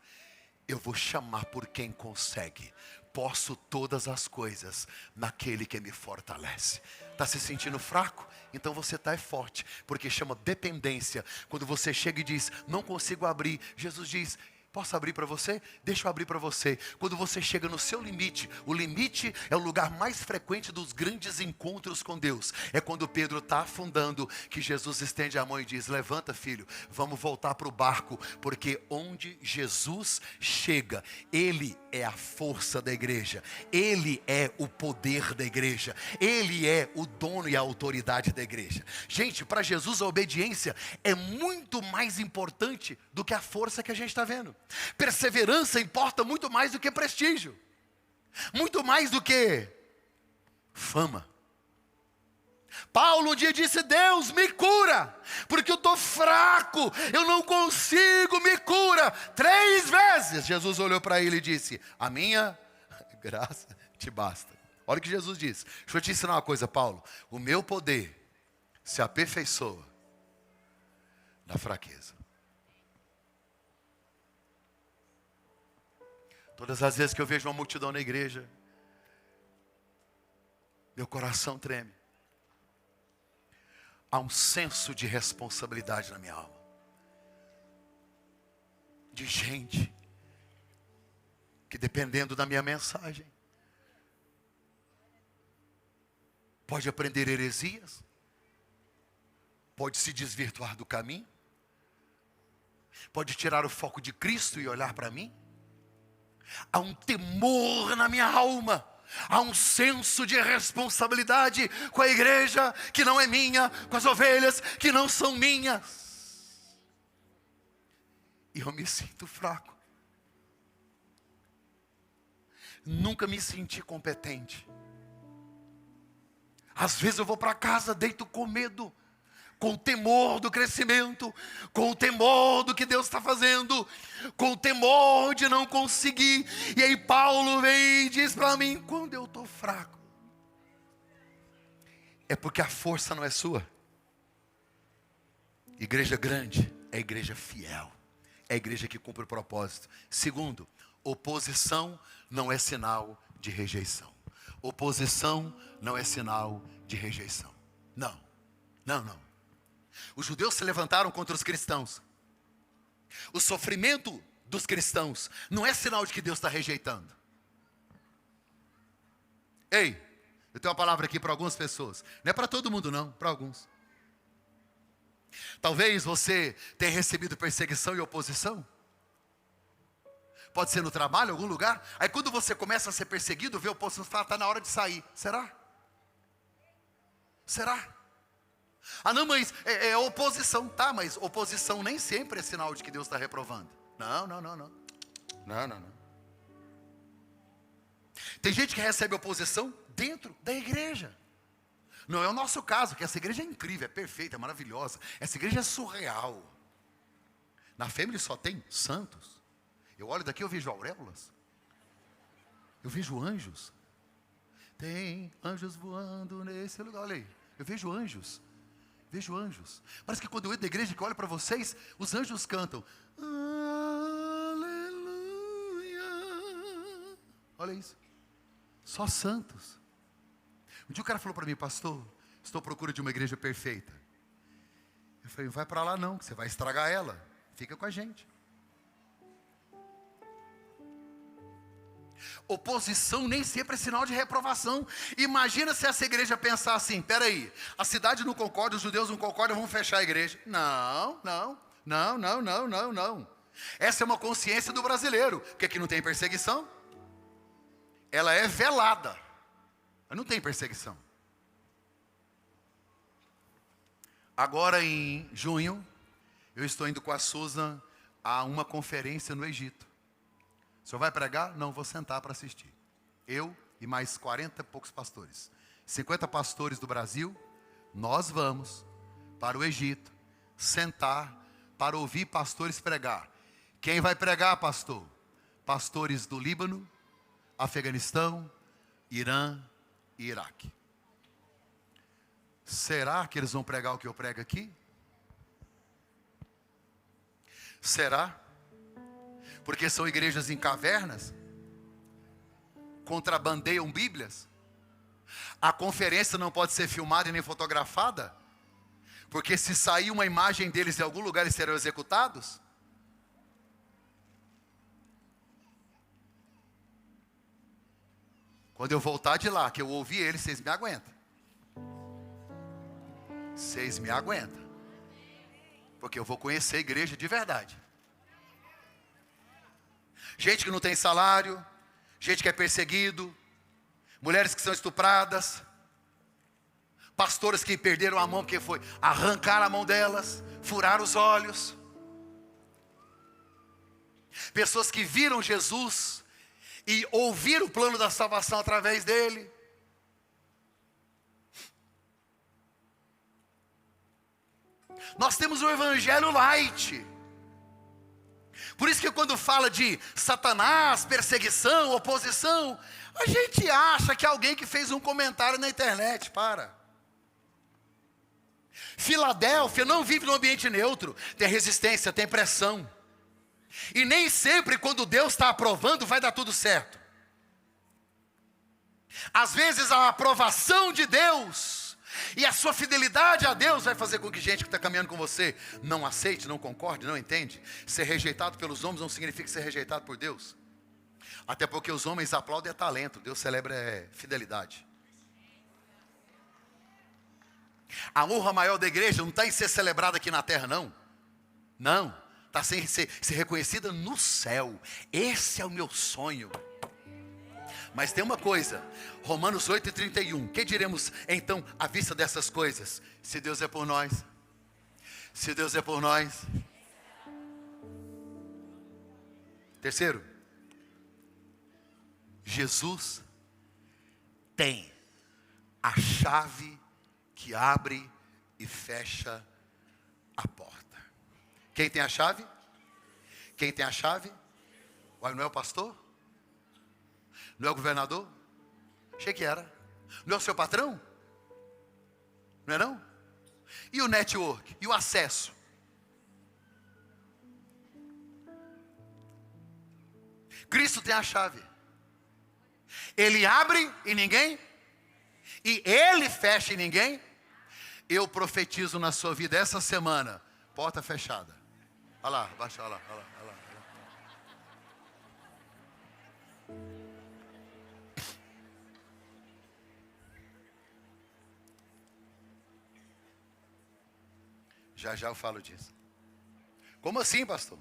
eu vou chamar por quem consegue. Posso todas as coisas naquele que me fortalece. Está se sentindo fraco? Então você está forte, porque chama dependência. Quando você chega e diz: não consigo abrir, Jesus diz: posso abrir para você? Deixa eu abrir para você. Quando você chega no seu limite, o limite é o lugar mais frequente dos grandes encontros com Deus. É quando Pedro está afundando, que Jesus estende a mão e diz: levanta, filho, vamos voltar para o barco. Porque onde Jesus chega, Ele é a força da igreja. Ele é o poder da igreja. Ele é o dono e a autoridade da igreja. Gente, para Jesus a obediência é muito mais importante do que a força que a gente está vendo. Perseverança importa muito mais do que prestígio, muito mais do que fama. Paulo um dia disse: Deus me cura, porque eu estou fraco, eu não consigo, me cura. 3 vezes Jesus olhou para ele e disse: a minha graça te basta. Olha o que Jesus disse. Deixa eu te ensinar uma coisa, Paulo. O meu poder se aperfeiçoa na fraqueza. Todas as vezes que eu vejo uma multidão na igreja, meu coração treme. Há um senso de responsabilidade na minha alma. De gente que, dependendo da minha mensagem, pode aprender heresias, pode se desvirtuar do caminho, pode tirar o foco de Cristo e olhar para mim. Há um temor na minha alma. Há um senso de responsabilidade com a igreja que não é minha, com as ovelhas que não são minhas. E eu me sinto fraco. Nunca me senti competente. Às vezes eu vou para casa, deito com medo, com o temor do crescimento, com o temor do que Deus está fazendo, com o temor de não conseguir. E aí Paulo vem e diz para mim, quando eu estou fraco, é porque a força não é sua. Igreja grande é igreja fiel, é igreja que cumpre o propósito. Segundo, oposição não é sinal de rejeição. Oposição não é sinal de rejeição. Não, não, não. Os judeus se levantaram contra os cristãos. O sofrimento dos cristãos não é sinal de que Deus está rejeitando. Ei, eu tenho uma palavra aqui para algumas pessoas. Não é para todo mundo não, para alguns. Talvez você tenha recebido perseguição e oposição. Pode ser no trabalho, em algum lugar. Aí quando você começa a ser perseguido, vê oposição, você fala, está na hora de sair. Será? Será? Ah não, mas é oposição. Tá, mas oposição nem sempre é sinal de que Deus está reprovando. Não, não, não, não. Não, não, não. Tem gente que recebe oposição dentro da igreja. Não é o nosso caso, que essa igreja é incrível, é perfeita, é maravilhosa. Essa igreja é surreal. Na Family só tem santos. Eu olho daqui, eu vejo auréolas. Eu vejo anjos. Tem anjos voando nesse lugar. Olha aí, eu vejo anjos. Vejo anjos. Parece que quando eu entro na igreja que eu olho para vocês, os anjos cantam. Aleluia. Olha isso. Só santos. Um dia o cara falou para mim, pastor, estou à procura de uma igreja perfeita. Eu falei, não vai para lá não, que você vai estragar ela. Fica com a gente. Oposição nem sempre é sinal de reprovação. Imagina se essa igreja pensar assim, peraí, a cidade não concorda, os judeus não concordam, vamos fechar a igreja. Não, não, não, não, não, não, não. Essa é uma consciência do brasileiro, porque aqui não tem perseguição. Ela é velada, mas não tem perseguição. Agora em junho, eu estou indo com a Susan a uma conferência no Egito. O senhor vai pregar? Não, vou sentar para assistir. Eu e mais 40 e poucos pastores. 50 pastores do Brasil, nós vamos para o Egito, sentar para ouvir pastores pregar. Quem vai pregar, pastor? Pastores do Líbano, Afeganistão, Irã e Iraque. Será que eles vão pregar o que eu prego aqui? Será? Porque são igrejas em cavernas, contrabandeiam Bíblias. A conferência não pode ser filmada e nem fotografada, porque se sair uma imagem deles em algum lugar, eles serão executados. Quando eu voltar de lá, que eu ouvi eles, vocês me aguentam. Vocês me aguentam. Porque eu vou conhecer a igreja de verdade. Gente que não tem salário, gente que é perseguido, mulheres que são estupradas, pastores que perderam a mão porque foi arrancar a mão delas, furar os olhos. Pessoas que viram Jesus e ouviram o plano da salvação através dele. Nós temos o evangelho light. Por isso que quando fala de Satanás, perseguição, oposição, a gente acha que é alguém que fez um comentário na internet, para. Filadélfia não vive num ambiente neutro, tem resistência, tem pressão. E nem sempre quando Deus está aprovando vai dar tudo certo. Às vezes a aprovação de Deus e a sua fidelidade a Deus vai fazer com que gente que está caminhando com você não aceite, não concorde, não entende. Ser rejeitado pelos homens não significa ser rejeitado por Deus. Até porque os homens aplaudem talento, Deus celebra fidelidade. A honra maior da igreja não está em ser celebrada aqui na terra, não. Não, está em ser reconhecida no céu. Esse é o meu sonho. Mas tem uma coisa, Romanos 8:31, que diremos então à vista dessas coisas? Se Deus é por nós, se Deus é por nós, Terceiro, Jesus tem a chave que abre e fecha a porta. Quem tem a chave? Quem tem a chave? Ué, não é o pastor? Não é o governador? Achei que era. Não é o seu patrão? Não é não? E o network? E o acesso? Cristo tem a chave. Ele abre e ninguém, e Ele fecha e ninguém. Eu profetizo na sua vida essa semana, porta fechada. Olha lá, baixa, olha lá, olha lá, olha lá. Já já eu falo disso. Como assim, pastor?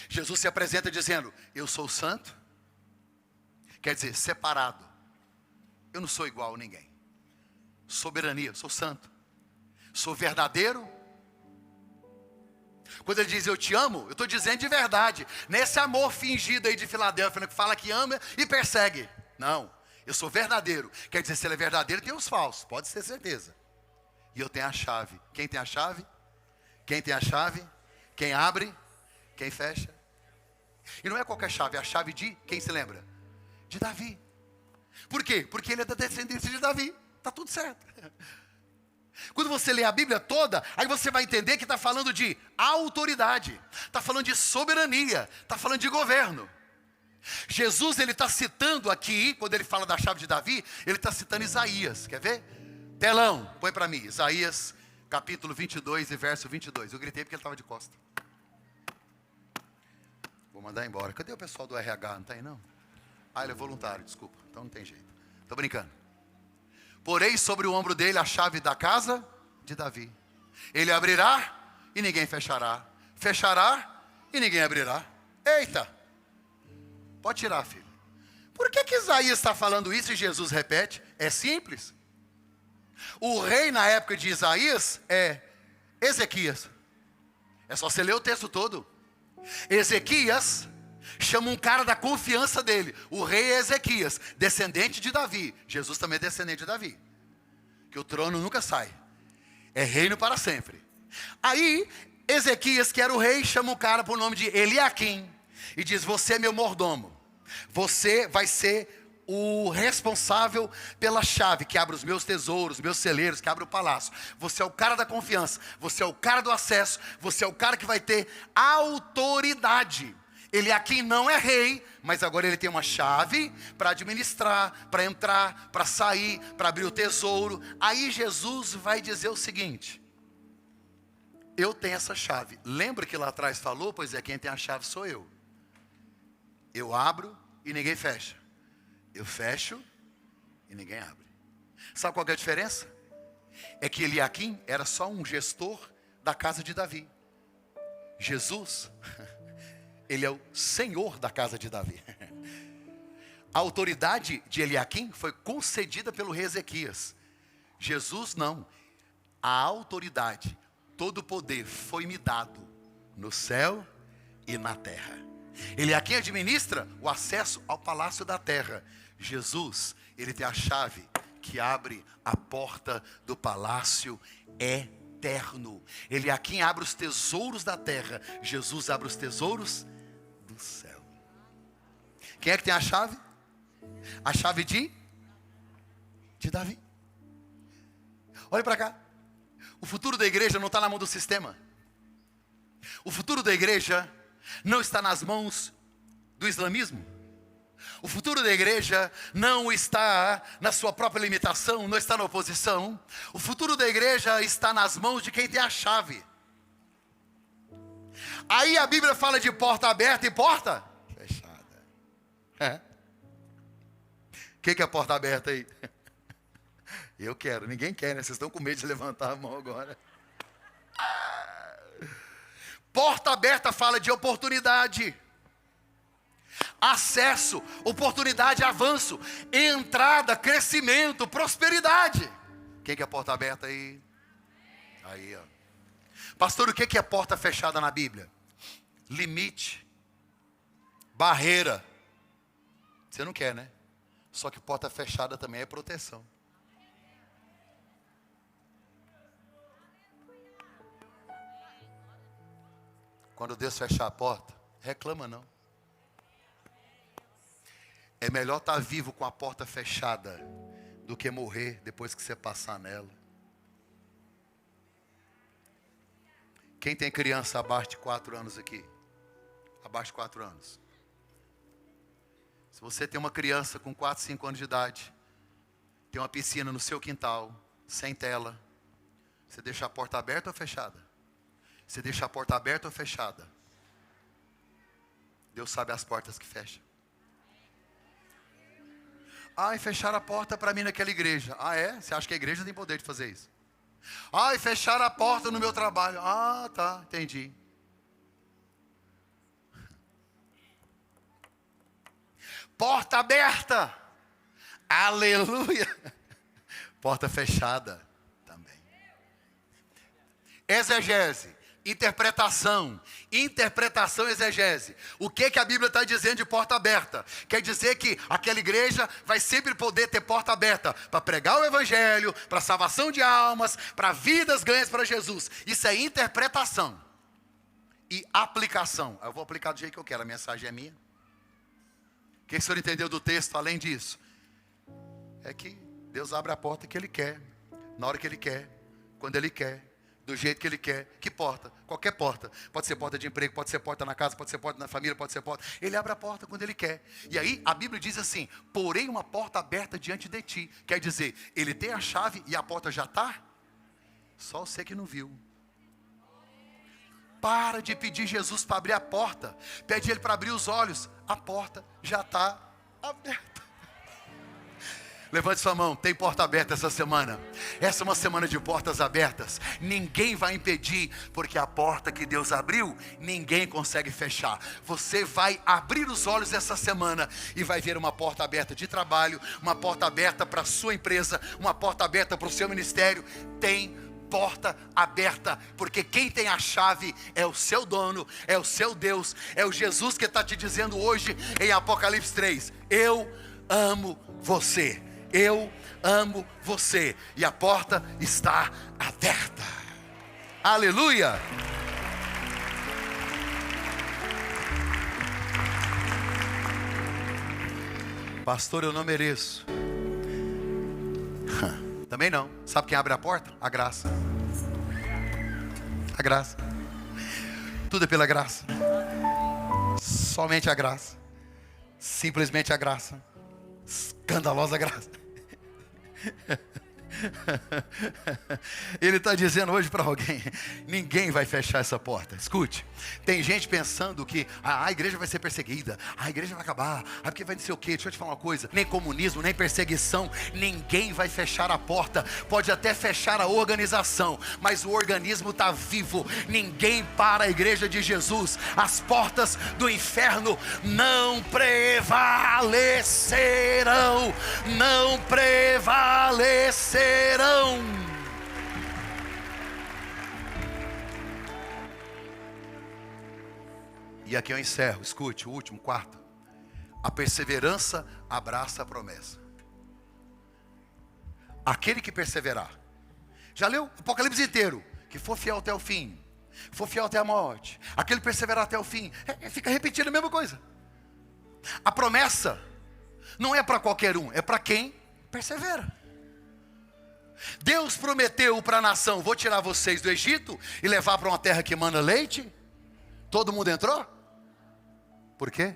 Jesus se apresenta dizendo, eu sou santo. Quer dizer, separado. Eu não sou igual a ninguém. Soberania, sou santo. Sou verdadeiro. Quando ele diz eu te amo, eu estou dizendo de verdade. Nesse amor fingido aí de Filadélfia, que fala que ama e persegue. Não, eu sou verdadeiro. Quer dizer, se ele é verdadeiro, tem os falsos. Pode ter certeza. E eu tenho a chave. Quem tem a chave? Quem tem a chave? Quem abre? Quem fecha? E não é qualquer chave, é a chave de, quem se lembra? De Davi. Por quê? Porque ele é da descendência de Davi. Está tudo certo. Quando você lê a Bíblia toda, aí você vai entender que está falando de autoridade. Está falando de soberania. Está falando de governo. Jesus, ele está citando aqui, quando ele fala da chave de Davi, ele está citando Isaías. Quer ver? Telão, põe para mim. Isaías, capítulo 22 e verso 22. Eu gritei porque ele estava de costa. Vou mandar embora. Cadê o pessoal do RH? Não está aí, não? Ah, ele é voluntário, desculpa. Então não tem jeito. Estou brincando. Porei sobre o ombro dele a chave da casa de Davi. Ele abrirá e ninguém fechará. Fechará e ninguém abrirá. Eita! Pode tirar, filho. Por que Isaías está falando isso e Jesus repete? É simples. O rei na época de Isaías é Ezequias. É só você ler o texto todo. Ezequias chama um cara da confiança dele. O rei é Ezequias, descendente de Davi. Jesus também é descendente de Davi. Que o trono nunca sai. É reino para sempre. Aí, Ezequias, que era o rei, chama um cara por nome de Eliaquim. E diz, você é meu mordomo. Você vai ser o responsável pela chave que abre os meus tesouros, meus celeiros, que abre o palácio. Você é o cara da confiança. Você é o cara do acesso. Você é o cara que vai ter autoridade. Ele aqui não é rei, mas agora ele tem uma chave para administrar, para entrar, para sair, para abrir o tesouro. Aí Jesus vai dizer o seguinte: eu tenho essa chave. Lembra que lá atrás falou? Pois é, quem tem a chave sou eu. Eu abro e ninguém fecha. Eu fecho e ninguém abre. Sabe qual é a diferença? É que Eliaquim era só um gestor da casa de Davi. Jesus, ele é o Senhor da casa de Davi. A autoridade de Eliaquim foi concedida pelo rei Ezequias. Jesus não. A autoridade, todo o poder foi me dado no céu e na terra. Eliaquim administra o acesso ao palácio da terra. Jesus, ele tem a chave que abre a porta do palácio eterno. Eliaquim abre os tesouros da terra. Jesus abre os tesouros do céu. Quem é que tem a chave? A chave de Davi. Olha para cá. O futuro da igreja não está na mão do sistema. O futuro da igreja não está nas mãos do islamismo. O futuro da igreja não está na sua própria limitação, não está na oposição. O futuro da igreja está nas mãos de quem tem a chave. Aí a Bíblia fala de porta aberta e porta fechada. É. O que é porta aberta aí? Eu quero, ninguém quer, né? Vocês estão com medo de levantar a mão agora. Porta aberta fala de oportunidade, acesso, oportunidade, avanço, entrada, crescimento, prosperidade. Quem que é porta aberta aí? Aí, ó. Pastor, o que é porta fechada na Bíblia? limite, barreira. Você não quer, né? Só que porta fechada também é proteção. Quando Deus fechar a porta, reclama não. É melhor estar vivo com a porta fechada do que morrer depois que você passar nela. Quem tem criança abaixo de 4 anos aqui? Abaixo de 4 anos. Se você tem uma criança com 4, 5 anos de idade, tem uma piscina no seu quintal, sem tela, você deixa a porta aberta ou fechada? Você deixa a porta aberta ou fechada? Deus sabe as portas que fecham. E fecharam a porta para mim naquela igreja. É? Você acha que a igreja tem poder de fazer isso? E fecharam a porta no meu trabalho. Tá, entendi. Porta aberta. Aleluia. Porta fechada também. Exegese. Interpretação, exegese. O que a Bíblia está dizendo de porta aberta? Quer dizer que aquela igreja vai sempre poder ter porta aberta para pregar o evangelho, para salvação de almas, para vidas ganhas para Jesus. Isso é interpretação e aplicação. Eu vou aplicar do jeito que eu quero, a mensagem é minha. O que o senhor entendeu do texto além disso? É que Deus abre a porta que Ele quer, na hora que Ele quer, quando Ele quer, do jeito que Ele quer. Que porta? Qualquer porta. Pode ser porta de emprego, pode ser porta na casa, pode ser porta na família, pode ser porta. Ele abre a porta quando Ele quer. E aí a Bíblia diz assim: porém uma porta aberta diante de ti. Quer dizer, Ele tem a chave e a porta já está? Só você que não viu. Para de pedir Jesus para abrir a porta. Pede Ele para abrir os olhos. A porta já está aberta. Levante sua mão, tem porta aberta essa semana. Essa é uma semana de portas abertas. Ninguém vai impedir, porque a porta que Deus abriu, ninguém consegue fechar. Você vai abrir os olhos essa semana e vai ver uma porta aberta de trabalho, uma porta aberta para a sua empresa, uma porta aberta para o seu ministério. Tem porta aberta, porque quem tem a chave é o seu dono, é o seu Deus, é o Jesus que está te dizendo hoje em Apocalipse 3: eu amo você. Eu amo você. E a porta está aberta. Aleluia. Pastor, eu não mereço. Também não. Sabe quem abre a porta? A graça. A graça. Tudo é pela graça. Somente a graça. Simplesmente a graça. Escandalosa graça. Ele está dizendo hoje para alguém: ninguém vai fechar essa porta. Escute, tem gente pensando que a igreja vai ser perseguida, a igreja vai acabar, porque vai dizer o quê? Deixa eu te falar uma coisa: nem comunismo, nem perseguição, ninguém vai fechar a porta. Pode até fechar a organização, mas o organismo está vivo. Ninguém para a igreja de Jesus. As portas do inferno não prevalecerão. Não prevalecerão. E aqui eu encerro. Escute, o último, quarto. A perseverança abraça a promessa. Aquele que perseverar. Já leu o Apocalipse inteiro? Que for fiel até o fim, for fiel até a morte. Aquele que perseverar até o fim. Fica repetindo a mesma coisa. A promessa não é para qualquer um, é para quem persevera. Deus prometeu para a nação: vou tirar vocês do Egito e levar para uma terra que manda leite. Todo mundo entrou? Por quê?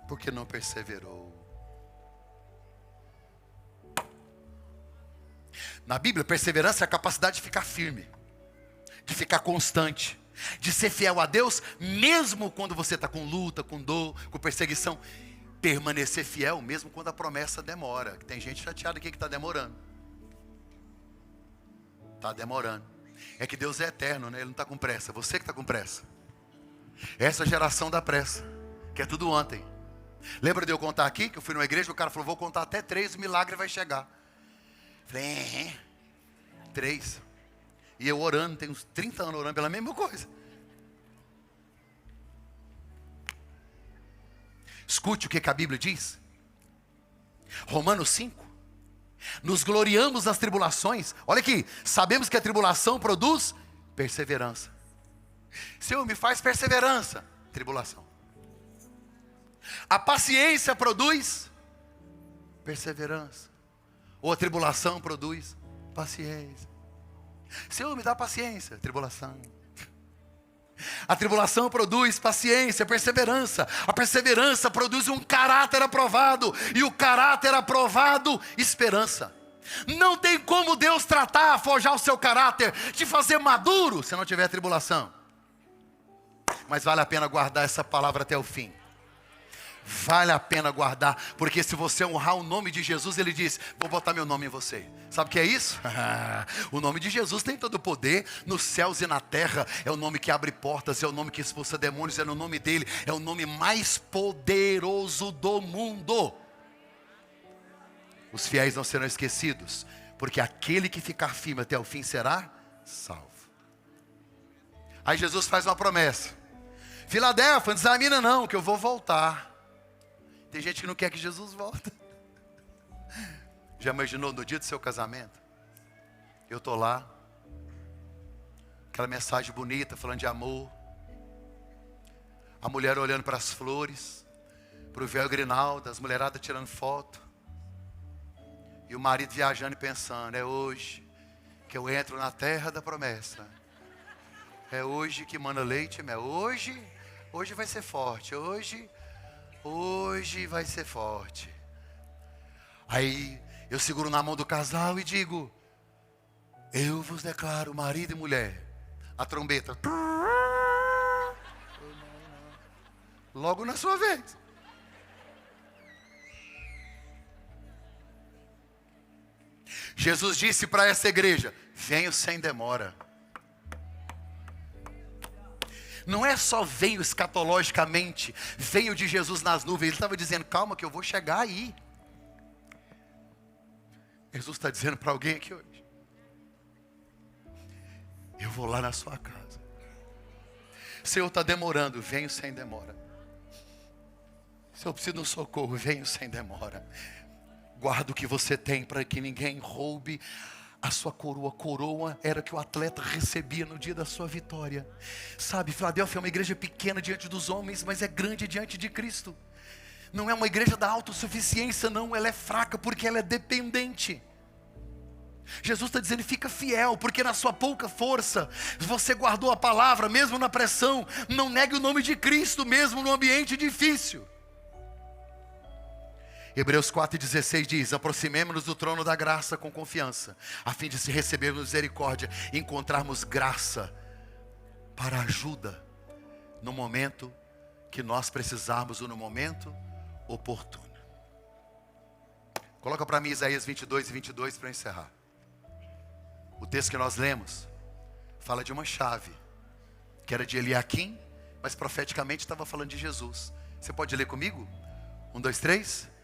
Porque não perseverou. Na Bíblia, perseverança é a capacidade de ficar firme, de ficar constante, de ser fiel a Deus, mesmo quando você está com luta, com dor, com perseguição. Permanecer fiel, mesmo quando a promessa demora. Tem gente chateada aqui que está demorando. Está demorando. É que Deus é eterno, né? Ele não está com pressa. Você que está com pressa. Essa geração da pressa, que é tudo ontem. Lembra de eu contar aqui, que eu fui numa igreja, o cara falou: vou contar até 3, o milagre vai chegar. Falei, 3. E eu orando, tem uns 30 anos orando pela mesma coisa. Escute o que a Bíblia diz. Romanos 5. Nos gloriamos nas tribulações. Olha aqui, sabemos que a tribulação produz perseverança. Senhor, me faz perseverança. Tribulação. A paciência produz perseverança. Ou a tribulação produz paciência. Senhor, me dá paciência. Tribulação. A tribulação produz paciência, perseverança. A perseverança produz um caráter aprovado. E o caráter aprovado, esperança. Não tem como Deus tratar, forjar o seu caráter, te fazer maduro, se não tiver tribulação. Mas vale a pena guardar essa palavra até o fim. Vale a pena guardar, porque se você honrar o nome de Jesus, Ele diz, vou botar meu nome em você. Sabe o que é isso? O nome de Jesus tem todo o poder, nos céus e na terra. É o nome que abre portas, é o nome que expulsa demônios, é no nome dEle. É o nome mais poderoso do mundo. Os fiéis não serão esquecidos, porque aquele que ficar firme até o fim será salvo. Aí Jesus faz uma promessa. Filadélfia, não desamina não, que eu vou voltar. Tem gente que não quer que Jesus volte. Já imaginou no dia do seu casamento? Eu estou lá. Aquela mensagem bonita, falando de amor. A mulher olhando para as flores. Para o véu grinaldo, as mulheradas tirando foto. E o marido viajando e pensando, é hoje que eu entro na terra da promessa. É hoje que mana leite e mel. Hoje vai ser forte. Hoje vai ser forte. Aí eu seguro na mão do casal e digo, eu vos declaro marido e mulher. A trombeta. Logo na sua vez. Jesus disse para essa igreja, venho sem demora. Não é só veio escatologicamente, veio de Jesus nas nuvens. Ele estava dizendo, calma que eu vou chegar aí. Jesus está dizendo para alguém aqui hoje, eu vou lá na sua casa. Senhor, está demorando, venho sem demora. Se eu preciso de um socorro, venho sem demora. Guarda o que você tem para que ninguém roube a sua coroa. Coroa era que o atleta recebia no dia da sua vitória. Sabe, Filadélfia é uma igreja pequena diante dos homens, mas é grande diante de Cristo. Não é uma igreja da autossuficiência, não. Ela é fraca porque ela é dependente. Jesus está dizendo, fica fiel, porque na sua pouca força, você guardou a palavra, mesmo na pressão. Não negue o nome de Cristo, mesmo no ambiente difícil. Hebreus 4,16 diz, aproximemo-nos do trono da graça com confiança, a fim de se recebermos misericórdia e encontrarmos graça para ajuda no momento que nós precisarmos ou no momento oportuno. Coloca para mim Isaías 22 e 22 para encerrar. O texto que nós lemos fala de uma chave, que era de Eliaquim, mas profeticamente estava falando de Jesus. Você pode ler comigo? 1, 2, 3...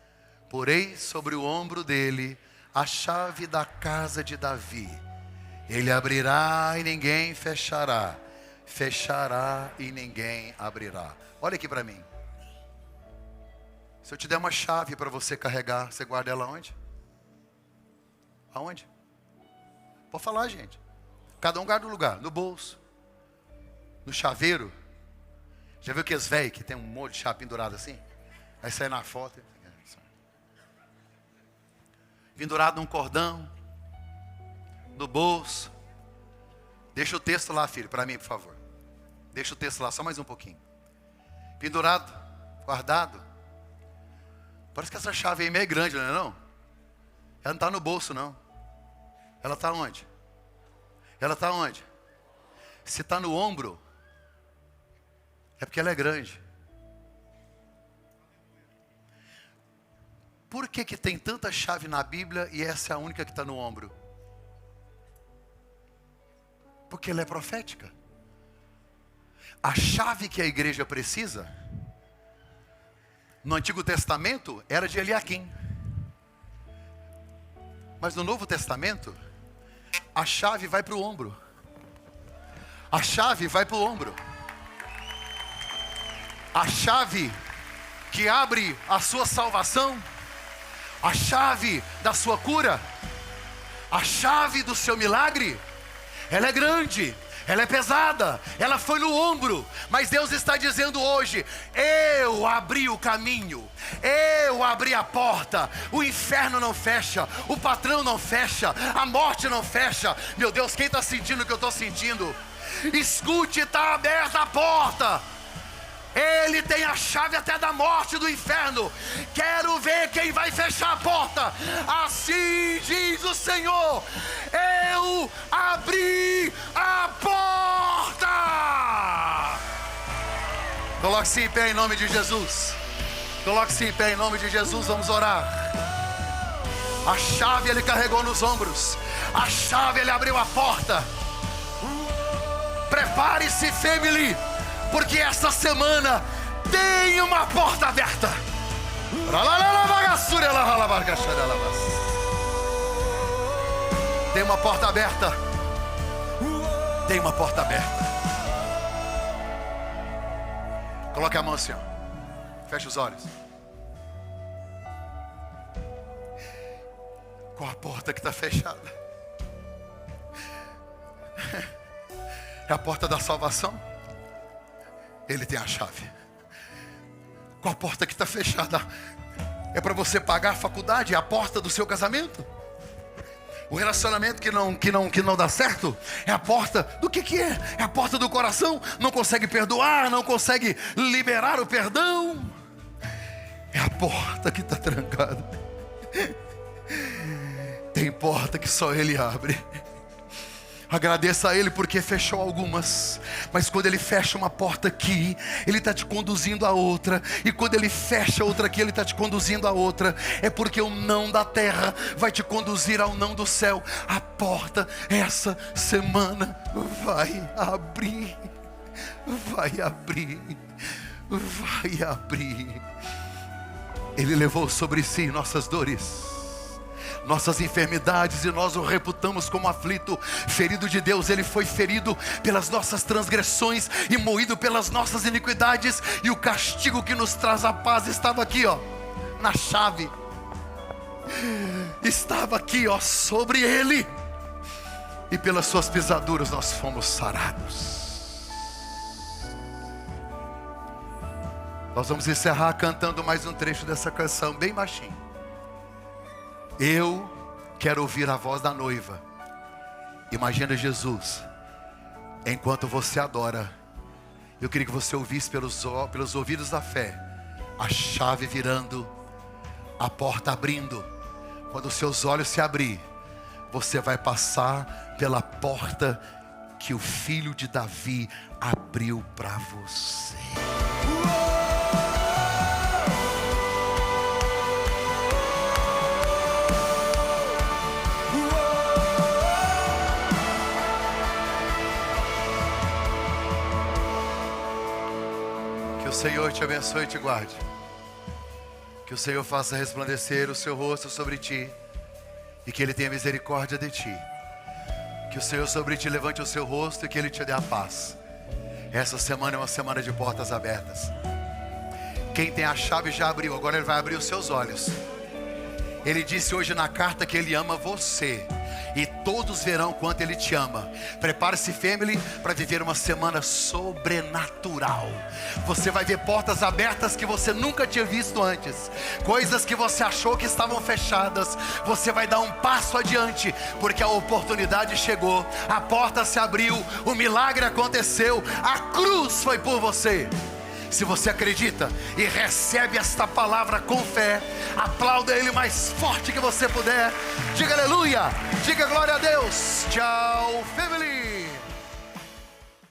Porei sobre o ombro dele a chave da casa de Davi. Ele abrirá e ninguém fechará. Fechará e ninguém abrirá. Olha aqui para mim. Se eu te der uma chave para você carregar, você guarda ela onde? Aonde? Pode falar, gente. Cada um guarda um lugar. No bolso. No chaveiro. Já viu aqueles velhos que tem um monte de chave pendurado assim? Aí sai na foto. Pendurado num cordão, no bolso. Deixa o texto lá, filho, para mim, por favor. Deixa o texto lá, só mais um pouquinho. Pendurado, guardado. Parece que essa chave aí é meio grande, não é não? Ela não está no bolso, não. Ela está onde? Ela está onde? Se está no ombro, é porque ela é grande. Por que que tem tanta chave na Bíblia e essa é a única que está no ombro? Porque ela é profética. A chave que a igreja precisa, no Antigo Testamento, era de Eliaquim. Mas no Novo Testamento, a chave vai para o ombro. A chave vai para o ombro. A chave que abre a sua salvação, a chave da sua cura, a chave do seu milagre, ela é grande, ela é pesada, ela foi no ombro, mas Deus está dizendo hoje: eu abri o caminho, eu abri a porta, o inferno não fecha, o patrão não fecha, a morte não fecha. Meu Deus, quem está sentindo o que eu estou sentindo? Escute, está aberta a porta. Ele tem a chave até da morte, do inferno. Quero ver quem vai fechar a porta. Assim diz o Senhor: eu abri a porta. Coloque-se em pé em nome de Jesus. Coloque-se em pé em nome de Jesus, vamos orar. A chave ele carregou nos ombros, a chave ele abriu a porta. Prepare-se, family, porque essa semana tem uma porta aberta. Tem uma porta aberta. Tem uma porta aberta. Coloque a mão assim, ó. Feche os olhos. Qual a porta que está fechada? É a porta da salvação. Ele tem a chave. Qual a porta que está fechada? É para você pagar a faculdade? É a porta do seu casamento? O relacionamento que não dá certo? É a porta do que é? É a porta do coração. Não consegue perdoar, não consegue liberar o perdão. É a porta que está trancada. Tem porta que só Ele abre. Agradeça a Ele porque fechou algumas, mas quando Ele fecha uma porta aqui, Ele está te conduzindo a outra. E quando Ele fecha outra aqui, Ele está te conduzindo a outra. É porque o não da terra vai te conduzir ao não do céu. A porta essa semana vai abrir. Vai abrir. Vai abrir. Ele levou sobre si nossas dores, nossas enfermidades, e nós o reputamos como aflito, ferido de Deus. Ele foi ferido pelas nossas transgressões e moído pelas nossas iniquidades, e o castigo que nos traz a paz estava aqui, ó, na chave. Estava aqui, ó, sobre Ele, e pelas suas pisaduras nós fomos sarados. Nós vamos encerrar cantando mais um trecho dessa canção, bem baixinho. Eu quero ouvir a voz da noiva. Imagina Jesus, enquanto você adora. Eu queria que você ouvisse pelos ouvidos da fé, a chave virando, a porta abrindo. Quando os seus olhos se abrir, você vai passar pela porta que o filho de Davi abriu para você. Que o Senhor te abençoe e te guarde. Que o Senhor faça resplandecer o seu rosto sobre ti, e que Ele tenha misericórdia de ti. Que o Senhor sobre ti levante o seu rosto e que Ele te dê a paz. Essa semana é uma semana de portas abertas. Quem tem a chave já abriu, agora Ele vai abrir os seus olhos. Ele disse hoje na carta que Ele ama você, e todos verão quanto Ele te ama. Prepare-se, family, para viver uma semana sobrenatural. Você vai ver portas abertas que você nunca tinha visto antes. Coisas que você achou que estavam fechadas, você vai dar um passo adiante, porque a oportunidade chegou, a porta se abriu, o milagre aconteceu, a cruz foi por você. Se você acredita e recebe esta palavra com fé, aplauda Ele mais forte que você puder. Diga aleluia, diga glória a Deus. Tchau, family.